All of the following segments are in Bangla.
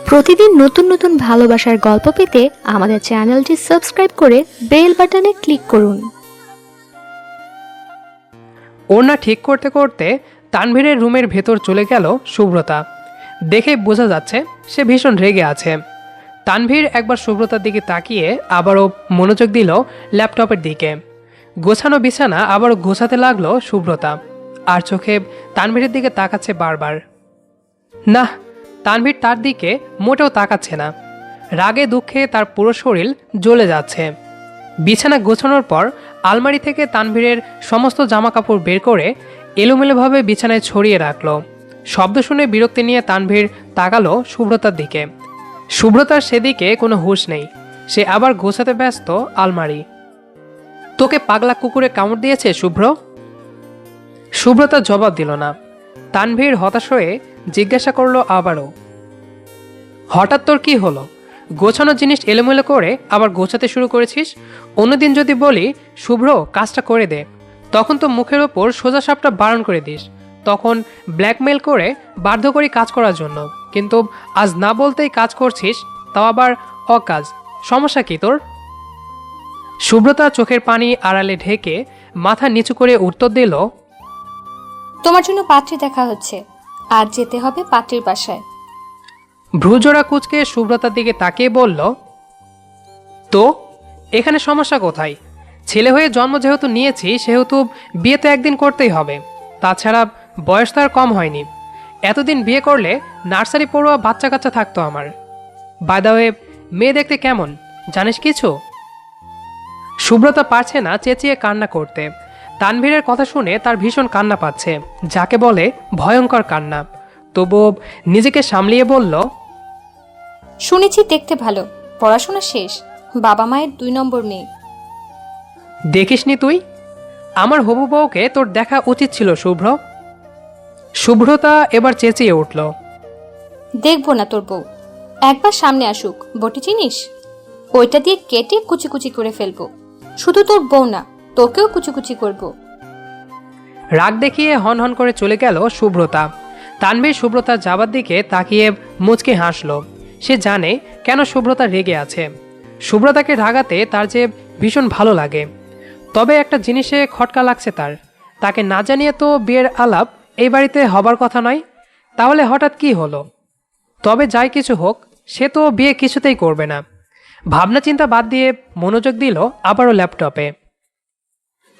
প্রতিদিন নতুন নতুন ভালোবাসার গল্প পেতে আমাদের চ্যানেলটি সাবস্ক্রাইব করে বেল বাটনে ক্লিক করুন। ওড়না ঠিক করতে করতে তানভীরের রুমের ভেতর চলে গেল সুব্রতা। দেখে বোঝা যাচ্ছে সে ভীষণ রেগে আছে। তানভীর একবার সুব্রতার দিকে তাকিয়ে আবারও মনোযোগ দিল ল্যাপটপের দিকে। গোছানো বিছানা আবারও গোছাতে লাগলো সুব্রতা, আর চোখে তানভীরের দিকে তাকাচ্ছে বারবার। না, তানভীর তার দিকে মোটেও তাকাচ্ছে না। রাগে দুঃখে তার পুরো শরীর জ্বলে যাচ্ছে। বিছানা গোছানোর পর আলমারি থেকে তানভীরের সমস্ত জামাকাপড় বের করে এলোমেলোভাবে বিছানায় ছড়িয়ে রাখল। শব্দ শুনে বিরক্তি নিয়ে তানভীর তাকালো সুব্রতার দিকে। সুব্রতার সেদিকে কোনো হুঁশ নেই। সে আবার গোছাতে ব্যস্ত আলমারি। তোকে পাগলা কুকুরে কামড় দিয়েছে শুভ্র? সুব্রতা জবাব দিল না। তানভীর হতাশ হয়ে জিজ্ঞাসা করলো আবারও, হঠাৎ তোর কি হলো? গোছানো জিনিস এলোমেলো করে আবার গোছাতে শুরু করেছিস। অন্যদিন যদি বলি শুভ্র কাজটা করে দে, তখন তো মুখের ওপর সোজা সাপটা বারণ করে দিস, তখন ব্ল্যাকমেল করে বাধ্য করি কাজ করার জন্য। কিন্তু আজ না বলতেই কাজ করছিস, তাও আবার অকাজ। সমস্যা কি তোর? সুব্রতা চোখের পানি আড়ালে ঢেকে মাথা নিচু করে উত্তর দিল, তোমার জন্য পাত্রী দেখা হচ্ছে, আজ যেতে হবে পাত্রীর বাসায়। ভ্রুজোড়া কুচকে সুব্রতার দিকে তাকিয়ে বলল, তো এখানে সমস্যা কোথায়? ছেলে হয়ে জন্ম যেহেতু নিয়েছি সেহেতু বিয়ে তো একদিন করতেই হবে। তাছাড়া বয়স তো আর কম হয়নি। এতদিন বিয়ে করলে নার্সারি পড়ুয়া বাচ্চা কাচ্চা থাকতো আমার। বাই দ্য ওয়ে, মেয়ে দেখতে কেমন জানিস কিছু? সুব্রতা পারছে না চেঁচিয়ে কান্না করতে। তানভীরের কথা শুনে তার ভীষণ কান্না পাচ্ছে, যাকে বলে ভয়ঙ্কর কান্না। তবুও নিজেকে সামলিয়ে বলল, শুনেছি দেখতে ভালো, পড়াশোনা শেষ, বাবা মায়ের 2 নম্বর মেয়ে। দেখিসনি তুই? আমার হবু বউকে তোর দেখা উচিত ছিল শুভ্র। শুভ্রতা এবার চেঁচিয়ে উঠল, দেখবো না তোর বউ, একবার সামনে আসুক। বটি চিনিস? ওইটা দিয়ে কেটে কুচি কুচি করে ফেলবো। শুধু তোর বউ না, তোকেও কুচি কুচি করবো। রাগ দেখিয়ে হনহন করে চলে গেল সুব্রতা। তানভীর সুব্রতার যাবার দিকে তাকিয়ে মুচকে হাসল। সে জানে কেন সুব্রতা রেগে আছে। সুব্রতাকে রাগাতে তার যে ভীষণ ভালো লাগে। তবে একটা জিনিসে খটকা লাগছে তার। তাকে না জানিয়ে তো বিয়ের আলাপ এই বাড়িতে হবার কথা নয়, তাহলে হঠাৎ কি হলো? তবে যাই কিছু হোক, সে তো বিয়ে কিছুতেই করবে না। ভাবনা চিন্তা বাদ দিয়ে মনোযোগ দিল আবারও ল্যাপটপে।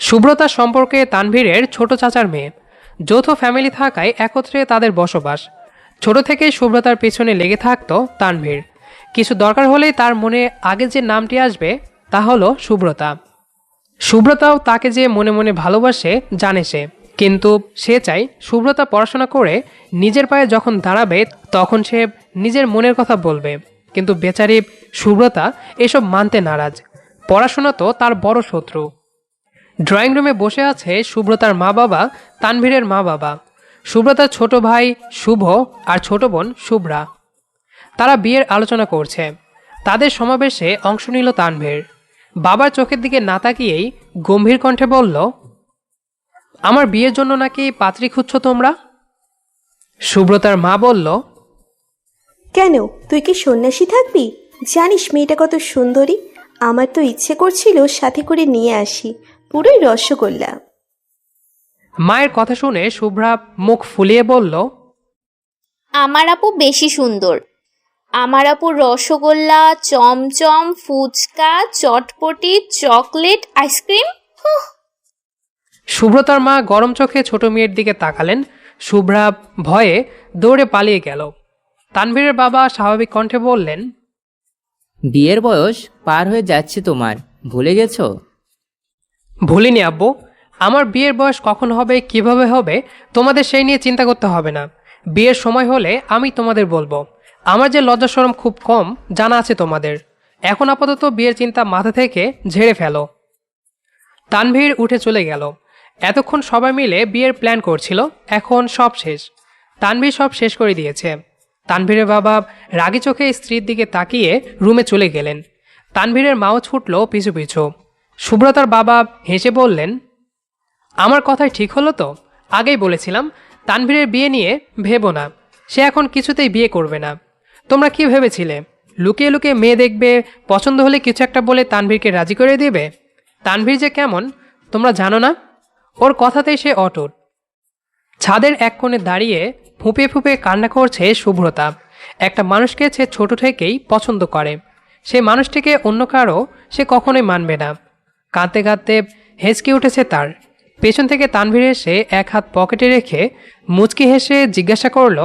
সুব্রতা সম্পর্কে তানভীরের ছোট চাচার মেয়ে। যৌথ ফ্যামিলি থাকায় একত্রে তাদের বসবাস। ছোট থেকেই সুব্রতার পেছনে লেগে থাকতো তানভীর। কিছু দরকার হলেই তার মনে আগে যে নামটি আসবে তা হলো সুব্রতা। সুব্রতাও তাকে যে মনে মনে ভালোবাসে জানে সে, কিন্তু সে চায় সুব্রতা পড়াশোনা করে নিজের পায়ে যখন দাঁড়াবে তখন সে নিজের মনের কথা বলবে। কিন্তু বেচারি সুব্রতা এসব মানতে নারাজ। পড়াশোনা তো তার বড় শত্রু। ড্রয়িং রুমে বসে আছে সুব্রতার মা বাবা, তানভীরের মা বাবা, সুব্রতার ছোট ভাই শুভ আর ছোট বোন শুভ্রা। তারা বিয়ের আলোচনা করছে। তাদের সমাবেশে অংশ নিল তানভীর। বাবার চোখের দিকে না তাকিয়েই গম্ভীর কণ্ঠে বলল, আমার বিয়ের জন্য নাকি পাত্রী খুঁজছ তোমরা? সুব্রতার মা বলল, কেন, তুই কি সন্ন্যাসী থাকবি? জানিস মেয়েটা কত সুন্দরী। আমার তো ইচ্ছে করছিল সাথে করে নিয়ে আসি, পুরোই রসগোল্লা। মায়ের কথা শুনে শুভ্রা মুখ ফুলিয়ে বলল, আমার আপু বেশি সুন্দর। আমার আপু রসগোল্লা, চমচম, ফুচকা, চটপটি, চকলেট, আইসক্রিম। সুব্রতার মা গরম চোখে ছোট মেয়ের দিকে তাকালেন। শুভ্রা ভয়ে দৌড়ে পালিয়ে গেল। তানভীরের বাবা স্বাভাবিক কণ্ঠে বললেন, বিয়ের বয়স পার হয়ে যাচ্ছে তোমার, ভুলে গেছো? ভুলিনি আব্বু। আমার বিয়ের বয়স কখন হবে, কিভাবে হবে, তোমাদের সেই নিয়ে চিন্তা করতে হবে না। বিয়ের সময় হলে আমি তোমাদের বলবো। আমার যে লজ্জা শরম খুব কম জানা আছে তোমাদের। এখন আপাতত বিয়ের চিন্তা মাথা থেকে ঝেড়ে ফেলো। তানভীর উঠে চলে গেল। এতক্ষণ সবাই মিলে বিয়ের প্ল্যান করছিল, এখন সব শেষ। তানভীর সব শেষ করে দিয়েছে। তানভীরের বাবা রাগী চোখে স্ত্রীর দিকে তাকিয়ে রুমে চলে গেলেন। তানভীরের মাও ছুটল পিছু পিছু। সুব্রতার বাবা হেসে বললেন, আমার কথাই ঠিক হলো তো? আগেই বলেছিলাম তানভীরের বিয়ে নিয়ে ভেবো না, সে এখন কিছুতেই বিয়ে করবে না। তোমরা কি ভেবেছিলে লুকিয়ে লুকিয়ে মেয়ে দেখবে, পছন্দ হলে কিছু একটা বলে তানভীরকে রাজি করে দেবে? তানভীর যে কেমন তোমরা জানো না, ওর কথাতেই সে অটুট। ছাদের এক কোণে দাঁড়িয়ে ফুঁপিয়ে ফুঁপিয়ে কান্না করছে শুভ্রতা। একটা মানুষকে সে ছোট থেকেই পছন্দ করে, সেই মানুষটিকে অন্য কারো সে কখনোই মানবে না। কাঁদতে কাঁদতে হেঁচকে উঠেছে তার। পেছন থেকে তানভীর এসে এক হাত পকেটে রেখে মুচকি হেসে জিজ্ঞাসা করল,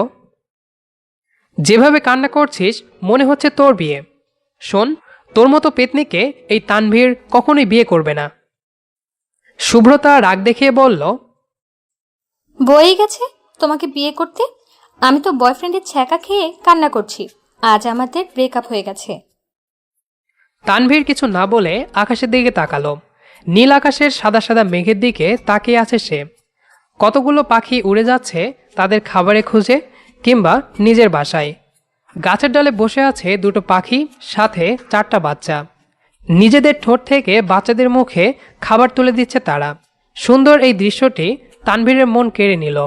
যেভাবে কান্না করছিস মনে হচ্ছে তোর বিয়ে। শোন, তোর মতো পেতনিকে এই তানভীর কখনোই বিয়ে করবে না। শুভ্রতা রাগ দেখিয়ে বলল, বয়েই গেছে তোমাকে বিয়ে করতে। আমি তো বয়ফ্রেন্ডের ছ্যাঁকা খেয়ে কান্না করছি, আজ আমাদের ব্রেকআপ হয়ে গেছে। তানভীর কিছু না বলে আকাশের দিকে তাকালো। নীল আকাশের সাদা সাদা মেঘের দিকে তাকিয়ে আছে সে। কতগুলো পাখি উড়ে যাচ্ছে তাদের খাবারে খুঁজে কিংবা নিজের বাসায়। গাছের ডালে বসে আছে দুটো পাখি, সাথে 4টা বাচ্চা। নিজেদের ঠোঁট থেকে বাচ্চাদের মুখে খাবার তুলে দিচ্ছে তারা। সুন্দর এই দৃশ্যটি তানভীরের মন কেড়ে নিল।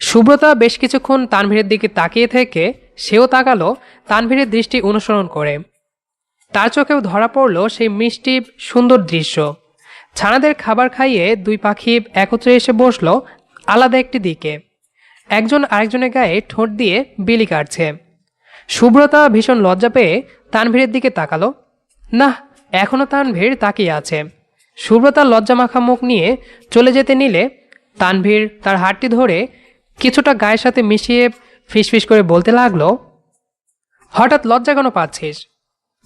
সুব্রতা বেশ কিছুক্ষণ তানভীরের দিকে তাকিয়ে থেকে সেও তাকালো তানভীরের দৃষ্টি অনুসরণ করে। তার চোখেও ধরা পড়ল সেই মিষ্টি সুন্দর দৃশ্য। ছানাদের খাবার খাইয়ে দুই পাখি একত্রে এসে বসল আলাদা একটি দিকে। একজন আরেকজনের গায়ে ঠোঁট দিয়ে বিলি কাটছে। সুব্রতা ভীষণ লজ্জা পেয়ে তানভীরের দিকে তাকালো। না, এখনও তানভীর তাকিয়ে আছে। সুব্রতার লজ্জামাখা মুখ নিয়ে চলে যেতে নিলে তানভীর তার হাতটি ধরে কিছুটা গায়ের সাথে মিশিয়ে ফিসফিস করে বলতে লাগলো, হঠাৎ লজ্জা কেন পাচ্ছিস?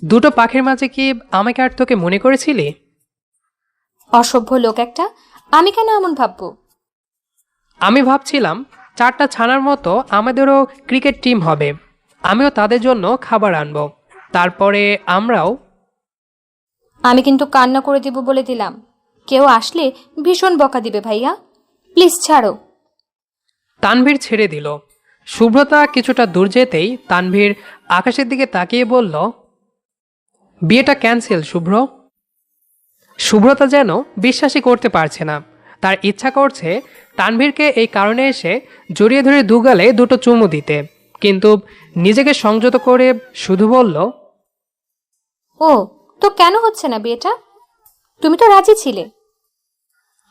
দুটো পাখির মাঝে কি আমাকে আর তোকে মনে করেছিলি? অসভ্য লোক একটা, আমি কেন এমন ভাববো? আমি ভাবছিলাম 4টা ছানার মতো আমাদেরও ক্রিকেট টিম হবে, আমিও তাদের জন্য খাবার আনবো, তারপরে আমরাও। আমি কিন্তু কান্না করে দিব বলে দিলাম। কেউ আসলে ভীষণ বকা দিবে ভাইয়া, প্লিজ ছাড়ো। তানভীর ছেড়ে দিল। শুভ্রতা কিছুটা দূর যেতেই তানভীর আকাশের দিকে তাকিয়ে বলল, বিয়েটা ক্যান্সেল শুভ্র। শুভ্রতা যেন বিশ্বাসই করতে পারছে না। তার ইচ্ছা করছে তানভীরকে এই কারণে এসে জড়িয়ে ধরে দুগালে দুটো চুমু দিতে, কিন্তু নিজেকে সংযত করে শুধু বলল, ও তো কেন হচ্ছে না বিয়েটা? তুমি তো রাজি ছিলে।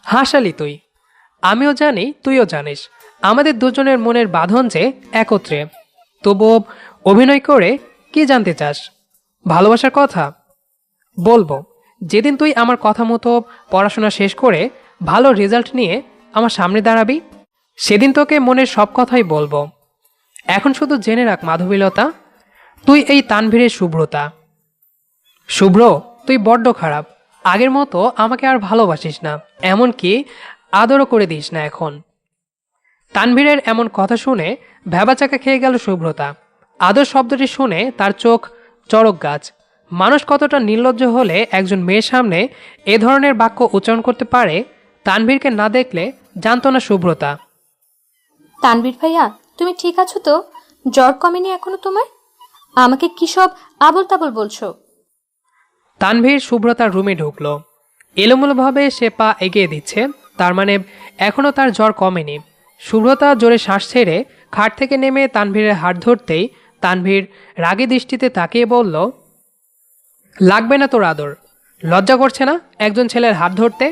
হাসালি তুই। আমিও জানি, তুইও জানিস, আমাদের দুজনের মনের বাঁধন যে একত্রে। তবুও অভিনয় করে কি জানতে চাস? ভালোবাসার কথা বলবো যেদিন তুই আমার কথা মতো পড়াশোনা শেষ করে ভালো রেজাল্ট নিয়ে আমার সামনে দাঁড়াবি, সেদিন তোকে মনের সব কথাই বলবো। এখন শুধু জেনে রাখ মাধবীলতা, তুই এই তানভীরের শুভ্রতা। শুভ্র, তুই বড্ড খারাপ। আগের মতো আমাকে আর ভালোবাসিস না, এমনকি আদরও করে দিস না এখন। তানভীরের এমন কথা শুনে ভ্যাবাচাকা খেয়ে গেল শুভ্রতা। আদর শব্দটি শুনে তার চোখ চড়ক গাছ। মানুষ কতটা নির্লজ্জ হলে একজন মেয়ের সামনে এ ধরনের বাক্য উচ্চারণ করতে পারে, তানভীরকে না দেখলে জানতো না শুভ্রতা। তানভীর ভাইয়া, তুমি ঠিক আছো তো? জ্বর কমেনি এখনো তোমার? আমাকে কি সব আবল তাবল বলছো? তানভীর শুভ্রতার রুমে ঢুকল। এলোমেলোভাবে সে পা এগিয়ে দিচ্ছে, তার মানে এখনও তার জ্বর কমেনি। শুভ্রতা জোরে শ্বাস ছেড়ে খাট থেকে নেমে তানভীরের হাত ধরতেই তানভীর রাগী দৃষ্টিতে তাকিয়ে বলল, লাগবে না তোর আদর। লজ্জা করছে না একজন ছেলের হাত ধরতে?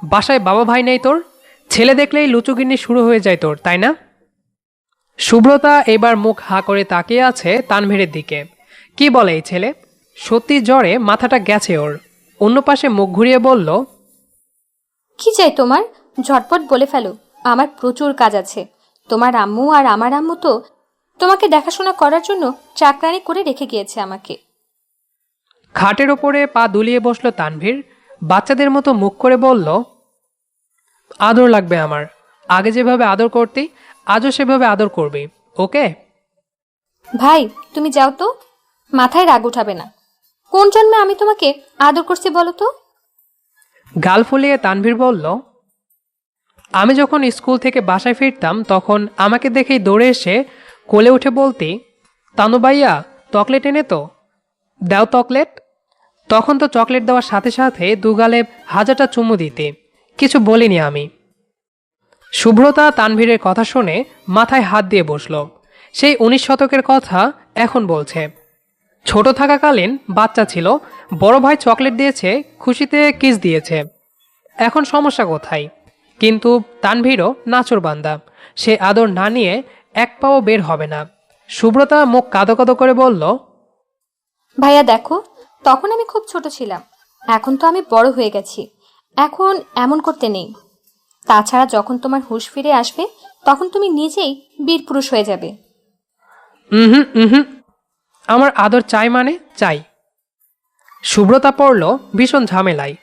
বাসায় বাবা ভাই নেই তোর? ছেলে দেখলেই লুচুগিন্নি শুরু হয়ে যায় তোর, তাই না? শুভ্রতা এবার মুখ হা করে তাকিয়ে আছে তানভীরের দিকে। কি বলে এই ছেলে? সত্যি জ্বরে মাথাটা গেছে ওর। অন্য পাশে মুখ ঘুরিয়ে বলল, কি চাই তোমার? ঝটপট বলে ফেলো, আমার প্রচুর কাজ আছে। তোমার আম্মু আর আমার আম্মু তো তোমাকে দেখাশোনা করার জন্য চাকরানি করে রেখে গিয়েছে আমাকে। খাটের ওপরে পা দুলিয়ে বসলো তানভীর। বাচ্চাদের মতো মুখ করে বলল, আদর লাগবে আমার। আগে যেভাবে আদর করতি আজও সেভাবে আদর করবি, ওকে? ভাই তুমি যাও তো, মাথায় রাগ উঠাবে না। কোন জন্মে আমি তোমাকে আদর করছি বলো তো? গাল ফুলিয়ে তানভীর বলল, আমি যখন স্কুল থেকে বাসায় ফিরতাম তখন আমাকে দেখেই দৌড়ে এসে কোলে উঠে বলতি, তানু ভাইয়া চকলেট এনে তো দাও চকলেট। তখন তো চকলেট দেওয়ার সাথে সাথে দুগালে হাজারটা চুমু দিতে, কিছু বলিনি আমি। শুভ্রতা তানভীরের কথা শুনে মাথায় হাত দিয়ে বসল। সেই 19 শতকের কথা এখন বলছে। ছোট থাকাকালীন বাচ্চা ছিল, বড় ভাই চকলেট দিয়েছে, খুশিতে কিস দিয়েছে। এখন সমস্যা কোথায়? কিন্তু তানভীরও নাচরবান্দা, সে আদর না নিয়ে এক পাও বের হবে না। শুভ্রতা মুখ কাদো কাদো করে বলল, ভাইয়া দেখো, তখন আমি খুব ছোট ছিলাম, এখন তো আমি বড় হয়ে গেছি, এখন এমন করতে নেই। তাছাড়া যখন তোমার হুঁশ ফিরে আসবে তখন তুমি নিজেই বীর পুরুষ হয়ে যাবে। হুম হুম, আমার আদর চাই মানে চাই। শুভ্রতা পড়ল ভীষণ ঝামেলায়।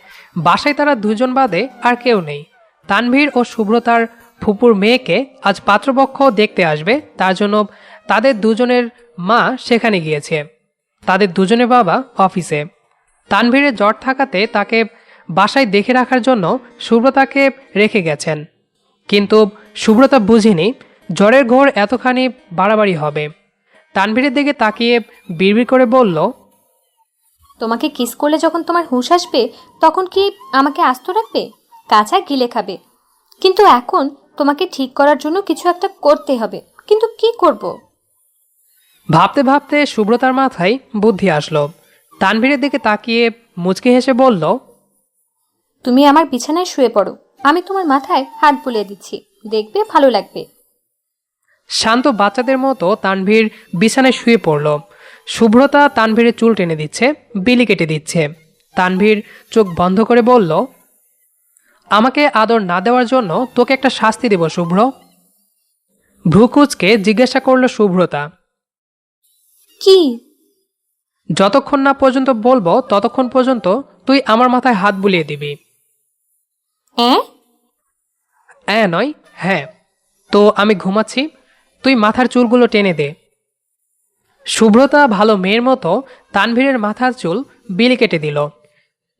বাসায় তারা দুজন বাদে আর কেউ নেই। তানভীর ও শুভ্রতার ফুপুর মেয়েকে আজ পাত্রপক্ষ দেখতে আসবে, তার জন্য তাদের দুজনের মা সেখানে গিয়েছে, তাদের দুজনের বাবা অফিসে। তানভীরের জ্বর থাকাতে তাকে বাসায় দেখে রাখার জন্য শুভ্রতাকে রেখে গেছেন। কিন্তু শুভ্রতা বুঝিনি জ্বরের ঘোর এতখানি বাড়াবাড়ি হবে। তানভীরের দিকে তাকিয়ে বিড়বিড় করে বলল, তোমাকে কিস করলে যখন তোমার হুঁশ আসবে তখন কি আমাকে আস্ত রাখবে? কাঁচা গিলে খাবে। কিন্তু এখন তোমাকে ঠিক করার জন্য কিছু একটা করতে হবে, কিন্তু কি করব? ভাবতে ভাবতে শুভ্রতার মাথায় বুদ্ধি আসলো। তানভীরের দিকে তাকিয়ে মুচকি হেসে বলল, তুমি আমার বিছানায় শুয়ে পড়ো, আমি তোমার মাথায় হাত বুলিয়ে দিচ্ছি, দেখবে ভালো লাগবে। শান্ত বাচ্চাদের মতো তানভীর বিছানায় শুয়ে পড়ল। শুভ্রতা তানভীরের চুল টেনে দিচ্ছে, বিলি কেটে দিচ্ছে। তানভীর চোখ বন্ধ করে বলল, আমাকে আদর না দেওয়ার জন্য তোকে একটা শাস্তি দেব শুভ্র। ভ্রুকুচকে জিজ্ঞাসা করল শুভ্রতা, কি? যতক্ষণ না পর্যন্ত বলবো ততক্ষণ পর্যন্ত তুই আমার মাথায় হাত বুলিয়ে দিবি। নয়, হ্যাঁ। তো আমি ঘুমাচ্ছি, তুই মাথার চুলগুলো টেনে দে। শুভ্রতা ভালো মেয়ের মতো তানভীরের মাথার চুল বিলি কেটে দিল।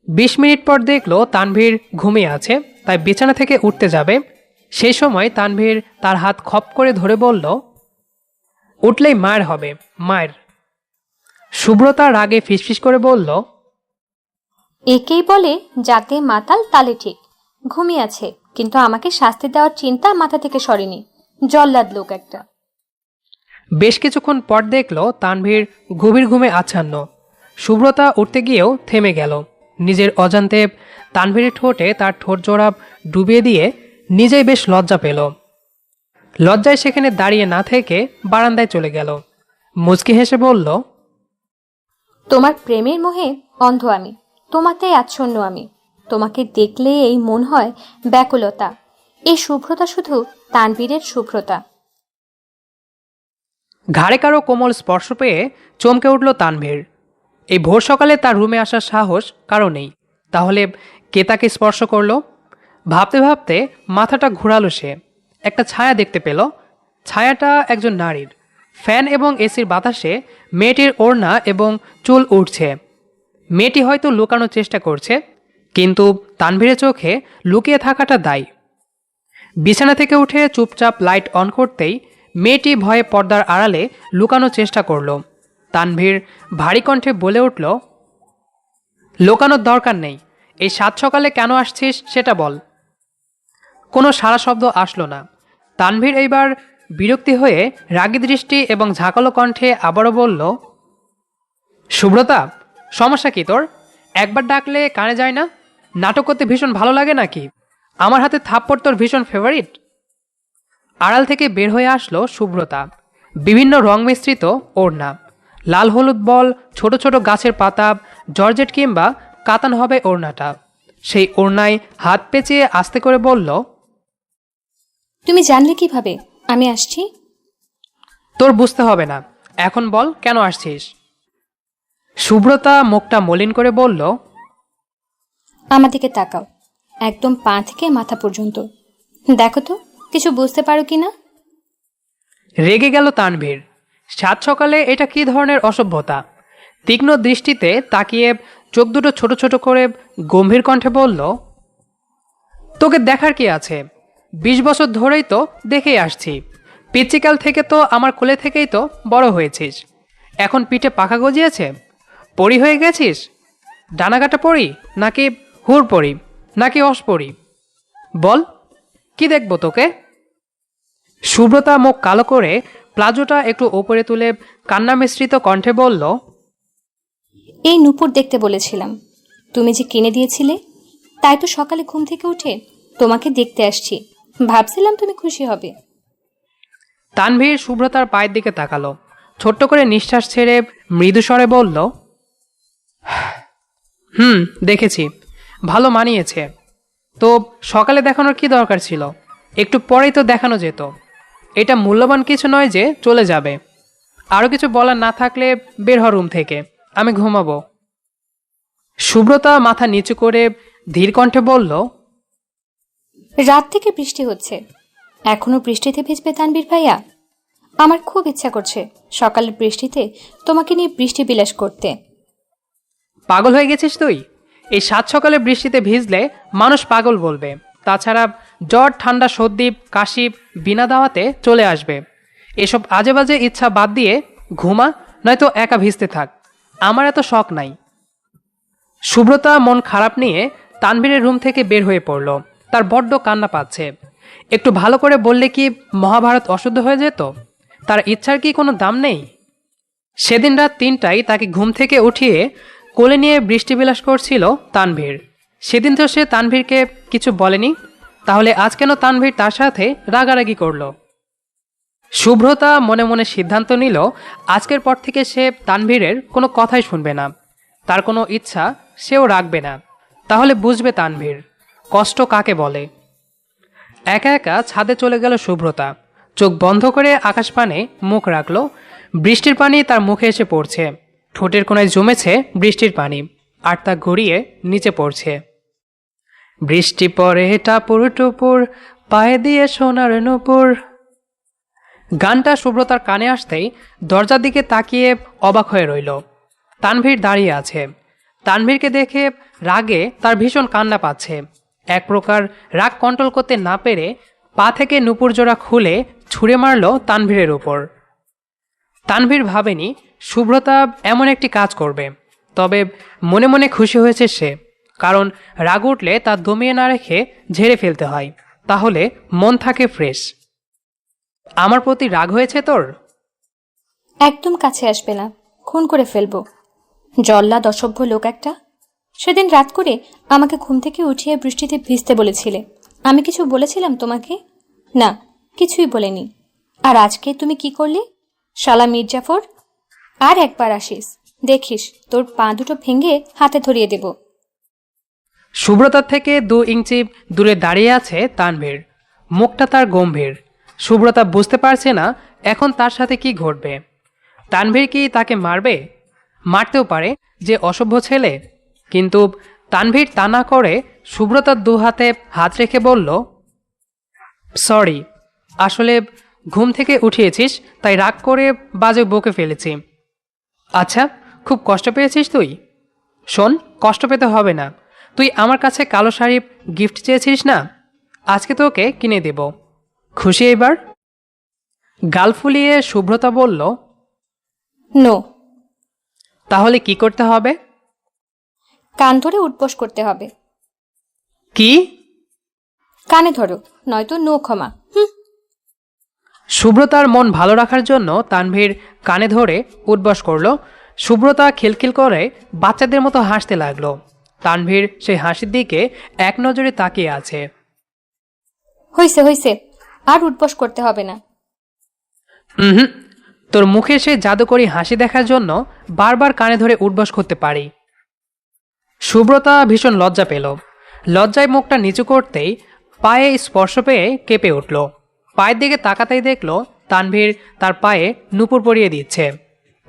20 মিনিট পর দেখলো তানভীর ঘুমিয়ে আছে, তাই বিছানা থেকে উঠতে যাবে। সেই সময় তানভীর তার হাত খপ করে ধরে বলল, উঠলেই মায়ের হবে, মায়ের। শুভ্রতা রাগে ফিসফিস করে বলল, একেই বলে যাতে মাতাল তালে ঠিক। ঘুমিয়ে আছে, কিন্তু আমাকে শাস্তি দেওয়ার চিন্তা মাথা থেকে সরেনি। জল্লাদ লোক একটা। বেশ কিছুক্ষণ পর দেখলো তানভীর গভীর ঘুমে আচ্ছন্ন। শুভ্রতা উঠতে গিয়েও থেমে গেল। নিজের অজান্তে তানভীরের ঠোঁটে তার ঠোঁট জোড়া ডুবিয়ে দিয়ে নিজেই বেশ লজ্জা পেল। লজ্জায় সেখানে দাঁড়িয়ে না থেকে বারান্দায় চলে গেল। মুচকি হেসে বলল, তোমার প্রেমের মোহে অন্ধ আমি, তোমাতেই আচ্ছন্ন আমি। তোমাকে দেখলে এই মন হয় ব্যাকুলতা। এই শুভ্রতা শুধু তানবীরের শুভ্রতা। ঘাড়ে কারো কোমল স্পর্শ পেয়ে চমকে উঠল তানভীর। এই ভোর সকালে তার রুমে আসার সাহস কারো নেই, তাহলে কে তাকে স্পর্শ করলো? ভাবতে ভাবতে মাথাটা ঘুরালো সে। একটা ছায়া দেখতে পেল। ছায়াটা একজন নারীর। ফ্যান এবং এসির বাতাসে মেয়েটির ওড়না এবং চুল উঠছে। মেয়েটি হয়তো লুকানোর চেষ্টা করছে, কিন্তু তানভীরের চোখে লুকিয়ে থাকাটা দায়। বিছানা থেকে উঠে চুপচাপ লাইট অন করতেই মেয়েটি ভয়ে পর্দার আড়ালে লুকানোর চেষ্টা করল। তানভীর ভারী কণ্ঠে বলে উঠল, লুকানোর দরকার নেই, এই সাত সকালে কেন আসছিস সেটা বল। কোনো সাড়া শব্দ আসলো না। তানভীর এইবার বিরক্তি হয়ে রাগী দৃষ্টি এবং ঝাঁকালো কণ্ঠে আবারও বলল, শুভ্রতা, সমস্যা কি তোর? একবার ডাকলে কানে যায় না? নাটক করতে ভীষণ ভালো লাগে নাকি? আমার হাতে থাপ্পড় তোর ভীষণ ফেভারিট? আড়াল থেকে বের হয়ে আসলো শুভ্রতা। বিভিন্ন রং মিশ্রিত ওড়না, লাল হলুদ বল, ছোট ছোট গাছের পাতা, জর্জেট কিংবা কাতান হবে ওড়নাটা। সেই ওড়নায় হাত পেঁচিয়ে আস্তে করে বলল, তুমি জানলে কিভাবে আমি আসছি? তোর বুঝতে হবে না, এখন বল কেন আসছিস? শুভ্রতা মুখটা মলিন করে বলল, আমার দিকে তাকাও, একদম পা থেকে মাথা পর্যন্ত। দেখো তো কিছু বুঝতে পারো কি না? রেগে গেল তানভীর। সাত সকালে এটা কি ধরনের অসভ্যতা? তীক্ষ্ণ দৃষ্টিতে তাকিয়ে চোখ দুটো ছোট ছোট করে গম্ভীর কণ্ঠে বলল, তোকে দেখার কি আছে? 20 বছর ধরেই তো দেখেই আসছি। পিচ্চিকাল থেকে তো আমার কোলে থেকেই তো বড় হয়েছিস। এখন পিঠে পাখা গজিয়েছে, পরি হয়ে গেছিস? ডানাকাটা পড়ি নাকি হুর পড়ি নাকি অস পড়ি? বল, কি দেখবো তোকে? সুব্রতা মুখ কালো করে প্লাজোটা একটু ওপরে তুলে কান্না মিশ্রিত কণ্ঠে বলল, এই নূপুর দেখতে বলেছিলাম, তুমি যে কিনে দিয়েছিলে, তাই তো সকালে ঘুম থেকে উঠে তোমাকে দেখতে আসছি। ভাবছিলাম তুমি খুশি হবে। তানভীর সুব্রতার পায়ের দিকে তাকালো, ছোট্ট করে নিঃশ্বাস ছেড়ে মৃদু স্বরে বলল, দেখেছি, ভালো মানিয়েছে। তো সকালে দেখানোর কি দরকার ছিল? একটু পরেই তো দেখানো যেত। এটা মূল্যবান কিছু নয় যে চলে যাবে। আরও কিছু বলার না থাকলে বের হ রুম থেকে, আমি ঘুমাবো। সুব্রতা মাথা নিচু করে ধীর কণ্ঠে বলল, রাত থেকে বৃষ্টি হচ্ছে, এখনো বৃষ্টিতে ভিজবে তানবীর ভাইয়া? আমার খুব ইচ্ছা করছে সকালের বৃষ্টিতে তোমাকে নিয়ে বৃষ্টি বিলাস করতে। পাগল হয়ে গেছিস তুই? এই সাত সকালে বৃষ্টিতে ভিজলে মানুষ পাগল বলবে। তাছাড়া জ্বর, ঠান্ডা, সর্দি, কাশি বিনা দাওয়াতে চলে আসবে। এসব আজে বাজে ইচ্ছা বাদ দিয়ে ঘুমা, নয়তো একা ভিজতে থাক। আমার এত শখ নাই। সুব্রতা মন খারাপ নিয়ে তানভীরের রুম থেকে বের হয়ে পড়ল। তার বড্ড কান্না পাচ্ছে। একটু ভালো করে বললে কি মহাভারত অশুদ্ধ হয়ে যেত? তার ইচ্ছার কি কোনো দাম নেই? সেদিন রাত 3টায় তাকে ঘুম থেকে উঠিয়ে কোলে নিয়ে বৃষ্টিবিলাস করছিল তানভীর। সেদিন তো সে তানভীরকে কিছু বলেনি, তাহলে আজ কেন তানভীর তার সাথে রাগারাগি করল? শুভ্রতা মনে মনে সিদ্ধান্ত নিল আজকের পর থেকে সে তানভীরের কোনো কথাই শুনবে না, তার কোনো ইচ্ছা সেও রাখবে না। তাহলে বুঝবে তানভীর কষ্ট কাকে বলে। একা একা ছাদে চলে গেল শুভ্রতা। চোখ বন্ধ করে আকাশপানে মুখ রাখল। বৃষ্টির পানি তার মুখে এসে পড়ছে। ঠোঁটের কোণায় জমেছে বৃষ্টির পানি, আর তা গড়িয়ে নিচে পড়ছে। বৃষ্টি পড়ে টাপুর টুপুর, পায়ে দিয়ে সোনার নূপুর। গানটা সুব্রতার কানে আসতেই দরজার দিকে তাকিয়ে অবাক হয়ে রইল। তানভীর দাঁড়িয়ে আছে। তানভীরকে দেখে রাগে তার ভীষণ কান্না পাচ্ছে। এক প্রকার রাগ কন্ট্রোল করতে না পেরে পা থেকে নূপুর জোড়া খুলে ছুঁড়ে মারল তানভীরের উপর। তানভীর ভাবেনি শুভ্রতা এমন একটি কাজ করবে, তবে মনে মনে খুশি হয়েছে সে, কারণ রাগ উঠলে তা দমিয়ে না রেখে ঝেড়ে ফেলতে হয়, তাহলে মন থাকে ফ্রেশ। আমার প্রতি রাগ হয়েছে তোর? একদম কাছে আসবে না, খুন করে ফেলবো। জল্লাদ অসভ্য লোক একটা। সেদিন রাত করে আমাকে ঘুম থেকে উঠিয়ে বৃষ্টিতে ভিজতে বলেছিলে, আমি কিছু বলেছিলাম তোমাকে? না, কিছুই বলিনি। আর আজকে তুমি কি করলে? শালা মির্জাফর, আর একবার আসিস, দেখিস তোর পা দুটো ভেঙে হাতে ধরিয়ে দেব। শুভ্রতার থেকে 2 ইঞ্চি দূরে দাঁড়িয়ে আছে তানভীর। মুখটা তার গম্ভীর। শুভ্রতা বুঝতে পারছে না এখন তার সাথে কি ঘটবে। তানভীর কি তাকে মারবে? মারতেও পারে, যে অসভ্য ছেলে। কিন্তু তানভীর তা না করে শুভ্রতার 2 হাতে হাত রেখে বলল, সরি, আসলে ঘুম থেকে উঠিয়েছিস তাই রাগ করে বাজে বকে ফেলেছি। আচ্ছা, খুব কষ্ট পেয়েছিস তুই? শোন, কষ্ট পেতে হবে না। তুই আমার কাছে কালো শাড়ি গিফট চেয়েছিস না, আজকে তোকে কিনে দেব। খুশি এবার? গাল ফুলিয়ে শুভ্রতা বলল, নো। তাহলে কি করতে হবে? কান ধরে উঠবস করতে হবে। কি? কানে ধরো, নয়তো নো ক্ষমা। শুভ্রতার মন ভালো রাখার জন্য তানভীর কানে ধরে উঠবস করল। শুভ্রতা খিলখিল করে বাচ্চাদের মতো হাসতে লাগলো। তানভীর সেই হাসির দিকে এক নজরে তাকিয়ে আছে। হইছে হইছে, আর উঠবস করতে হবে না। হুম, তোর মুখে সেই জাদুকরি হাসি দেখার জন্য বারবার কানে ধরে উঠবস করতে পারি। শুভ্রতা ভীষণ লজ্জা পেল। লজ্জায় মুখটা নিচু করতেই পায়ে স্পর্শ পেয়ে কেঁপে উঠল। পায়ের দিকে তাকাতেই দেখল তানভীর তার পায়ে নূপুর পরিয়ে দিচ্ছে।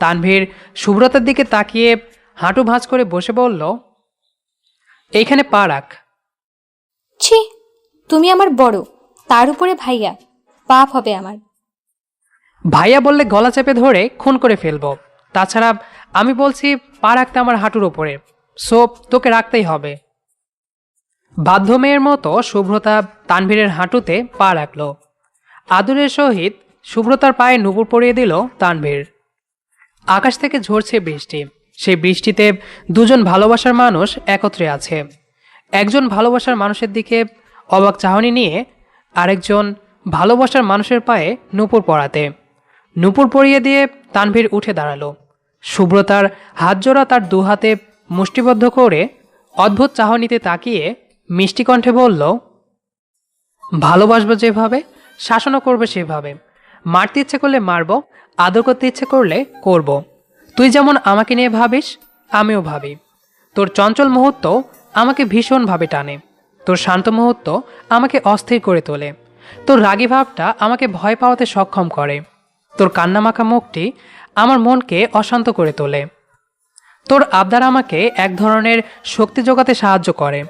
তানভীর শুভ্রতার দিকে তাকিয়ে হাঁটু ভাঁজ করে বসে বলল, এইখানে পা রাখ। ছি, তুমি আমার বড়, তার উপরে ভাইয়া, পাপ হবে আমার। ভাইয়া বললে গলা চেপে ধরে খুন করে ফেলবো। তাছাড়া আমি বলছি পা রাখতে আমার হাঁটুর ওপরে, সো তোকে রাখতেই হবে। বাধ্য মেয়ের মতো শুভ্রতা তানভীরের হাঁটুতে পা রাখল। আদরের সহিত শুভ্রতার পায়ে নূপুর পরিয়ে দিল তানভীর। আকাশ থেকে ঝরছে বৃষ্টি। সেই বৃষ্টিতে দুজন ভালোবাসার মানুষ একত্রে আছে। একজন ভালোবাসার মানুষের দিকে অবাক চাহনি নিয়ে আরেকজন ভালোবাসার মানুষের পায়ে নূপুর পরাতে। নূপুর পরিয়ে দিয়ে তানভীর উঠে দাঁড়ালো। সুব্রতার হাতজোড়া তার দুহাতে মুষ্টিবদ্ধ করে অদ্ভুত চাহনিতে তাকিয়ে মিষ্টি কণ্ঠে বলল, ভালোবাসবো যেভাবে, শাসনও করবে সেভাবে। মারতে ইচ্ছে করলে মারব, আদর করতে ইচ্ছে করলে করব। তুই যেমন আমাকে নিয়ে ভাবিস, আমিও ভাবি। তোর চঞ্চল মুহূর্ত আমাকে ভীষণভাবে টানে, তোর শান্ত মুহূর্ত আমাকে অস্থির করে তোলে, তোর রাগী ভাবটা আমাকে ভয় পাওয়াতে সক্ষম করে, তোর কান্নামাখা মুখটি আমার মনকে অশান্ত করে তোলে। তোর আবদার আমাকে এক ধরনের শক্তি যোগাতে সাহায্য করে।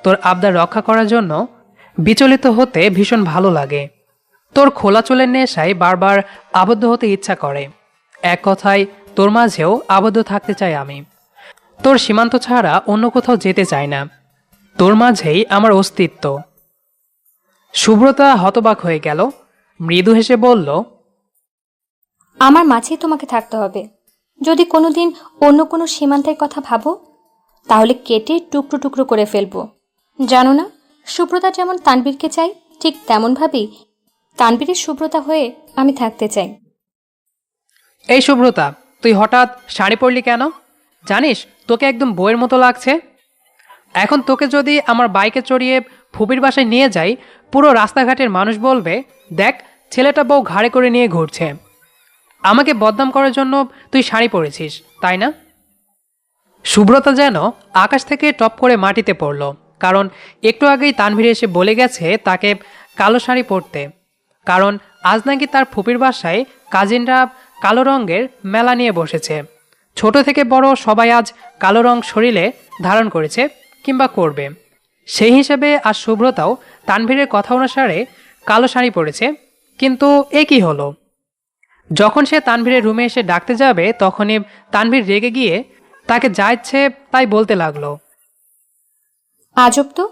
তোর আবদার রক্ষা করার জন্য বিচলিত হতে ভীষণ ভালো লাগে। তোর খোলা চুলের নেশায় বারবার আবদ্ধ হতে ইচ্ছা করে। এক কথায় তোর মাঝেও আবদ্ধ থাকতে চাই আমি। তোর সীমান্ত ছাড়া অন্য কোথাও যেতে চাই না। তোর মাঝেই আমার অস্তিত্ব। সুব্রতা হতবাক হয়ে গেল, মৃদু হেসে বলল, আমার মাঝেই তোমাকে থাকতে হবে। যদি কোনোদিন অন্য কোনো সীমান্তের কথা ভাবো, তাহলে কেটে টুকরো টুকরো করে ফেলবো। জানো না, সুব্রতা যেমন তানবীরকে চাই, ঠিক তেমনভাবেই তানবীরের সুব্রতা হয়ে আমি থাকতে চাই। এই সুব্রতা, তুই হঠাৎ শাড়ি পরলি কেন? জানিস তোকে একদম বইয়ের মতো লাগছে। এখন তোকে যদি আমার বাইকে চড়িয়ে ফুপির বাসায় নিয়ে যাই, পুরো রাস্তাঘাটের মানুষ বলবে, দেখ ছেলেটা বউ ঘাড়ে করে নিয়ে ঘুরছে। আমাকে বদনাম করার জন্য তুই শাড়ি পরেছিস, তাই না? সুব্রতা যেন আকাশ থেকে টপ করে মাটিতে পড়ল, কারণ একটু আগেই তানভীর এসে বলে গেছে তাকে কালো শাড়ি পরতে, কারণ আজ নাকি তার ফুপির বাসায় কাজিনরা কালো রঙের মেলা নিয়ে বসেছে। ছোট থেকে বড় সবাই আজ কালো রং শরীরে ধারণ করেছে কিংবা করবে। সেই হিসেবে আজ সুব্রতাও তানভীরের কথা অনুসারে কালো শাড়ি পরেছে। কিন্তু এ কি হলো? যখন সে তানভীরের রুমে এসে ডাকতে যাবে, তখনই তানভীর রেগে গিয়ে তাকে যা ইচ্ছে তাই বলতে লাগলো। আজব তো,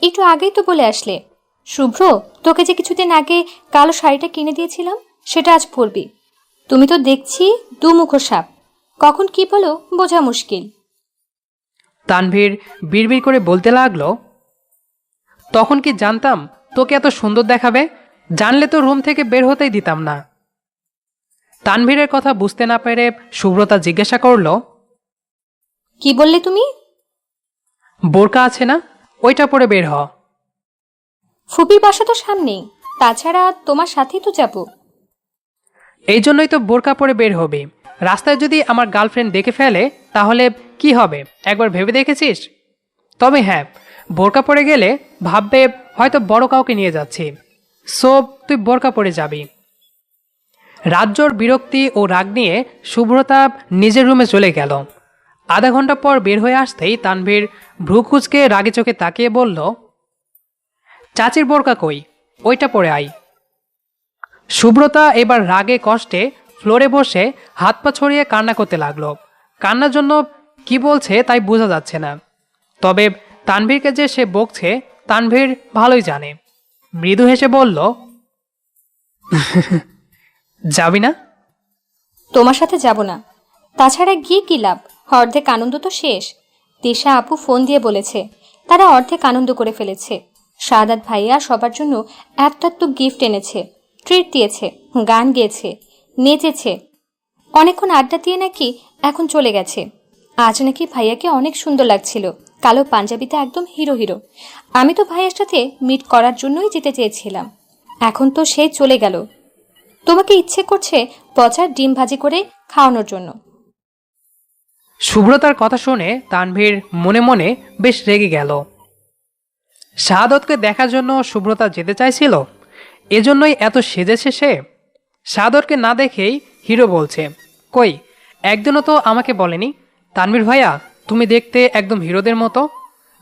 একটু আগেই তো বলে আসলে। শুভ্র, তোকে যে কিছুদিন আগে কালো শাড়িটা কিনে দিয়েছিলাম, সেটা আজ পরবি। তুমি তো দেখছি দুমুখো সাপ, কখন কি বলো বোঝা মুশকিল। তানভীর বিড়বিড় করে বলতে লাগলো, তখন কি জানতাম তোকে এত সুন্দর দেখাবে? জানলে তো রুম থেকে বের হতেই দিতাম না। তানভীরের কথা বুঝতে না পেরে সুব্রতা জিজ্ঞাসা করলো, কি বললে তুমি? বোরকা আছে না, ওইটা পরে বের হ। ফুপির বাসা তো সামনেই, তাছাড়া তোমার সাথেই তো যাব। এই জন্যই তো বোরকা পরে বের হবি। রাস্তায় যদি আমার গার্লফ্রেন্ড দেখে ফেলে তাহলে কি হবে, একবার ভেবে দেখেছিস? তবে হ্যাঁ, বোরকা পরে গেলে ভাববে হয়তো বড় কাউকে নিয়ে যাচ্ছি। সো তুই বোরকা পরে যাবি। রাজ্যর বিরক্তি ও রাগ নিয়ে শুভ্রতা নিজের রুমে চলে গেল। আধা ঘন্টা পর বের হয়ে আসতেই তানভীর ভ্রু কুঁচকে রাগে চোখে তাকিয়ে বলল, চাচির বোরকা কই, ওইটা পরে আই। সুব্রতা এবার রাগে কষ্টে ফ্লোরে বসে হাত পা ছড়িয়ে কান্না করতে লাগলো। কান্নার জন্য কি বলছে তাই বোঝা যাচ্ছে না। তবে তানভীরকে যে সে বকছে তানভীর ভালোই জানে। মৃদু হেসে বলল, যাবি না? তোমার সাথে যাব না। তাছাড়া গিয়ে কি লাভ, অর্ধেক আনন্দ তো শেষ। তিশা আপু ফোন দিয়ে বলেছে তারা অর্ধেক আনন্দ করে ফেলেছে। সাদাত ভাইয়া সবার জন্য এত গিফট এনেছে, ট্রিট দিয়েছে, গান গেয়েছে, নেচেছে, অনেকক্ষণ আড্ডা দিয়ে নাকি এখন চলে গেছে। আজ নাকি ভাইয়াকে অনেক সুন্দর লাগছিল, কালো পাঞ্জাবিতে একদম হিরো হিরো। আমি তো ভাইয়ার সাথে মিট করার জন্যই যেতে চেয়েছিলাম, এখন তো সে চলে গেল। তোমাকে ইচ্ছে করছে পচার ডিম ভাজি করে খাওয়ানোর জন্য। সুব্রতার কথা শুনে তানভীর মনে মনে বেশ রেগে গেল। শাহাদতকে দেখার জন্য সুব্রতা যেতে চাইছিল, এজন্যই এত সেজেছে সে। শাহাদতকে না দেখেই হিরো বলছে, কই একদিনও তো আমাকে বলেনি, তানভীর ভাইয়া তুমি দেখতে একদম হিরোদের মতো।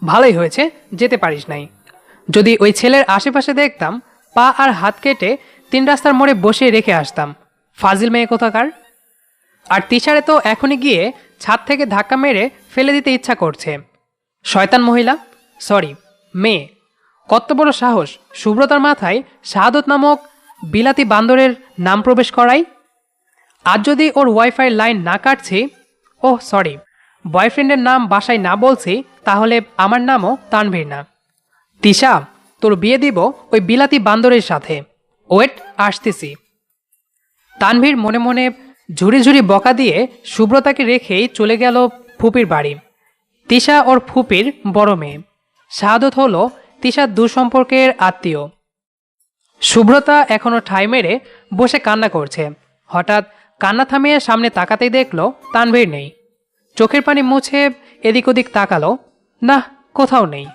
ভালোই হয়েছে যেতে পারিস নাই। যদি ওই ছেলের আশেপাশে দেখতাম, পা আর হাত কেটে 3 রাস্তার মোড়ে বসিয়ে রেখে আসতাম। ফাজিল মেয়ে কোথাকার। আর তিশারে তো এখনই গিয়ে ছাদ থেকে ধাক্কা মেরে ফেলে দিতে ইচ্ছা করছে। শয়তান মহিলা, সরি মেয়ে, কত বড় সাহস সুব্রতার মাথায় শাহাদত নামক বিলাতি বান্দরের নাম প্রবেশ করাই। আর যদি ওর ওয়াইফাই লাইন না কাটছি, ওহ সরি, বয়ফ্রেন্ডের নাম বাসায় না বলছি তাহলে আমার নামও তানভীর না। তিশা, তোর বিয়ে দিব ওই বিলাতি বান্দরের সাথে। ওয়েট, আসতেছি। তানভীর মনে মনে ঝুড়ি ঝুড়ি বকা দিয়ে সুব্রতাকে রেখেই চলে গেল ফুপির বাড়ি। তিশা ওর ফুপির বড় মেয়ে। শাহাদত হলো তিশার দুঃসম্পর্কের আত্মীয়। সুব্রতা এখনো ঠাঁই মেরে বসে কান্না করছে। হঠাৎ কান্না থামিয়ে সামনে তাকাতেই দেখল তানভীর নেই। চোখের পানি মুছে এদিক ওদিক তাকালো, না, কোথাও নেই।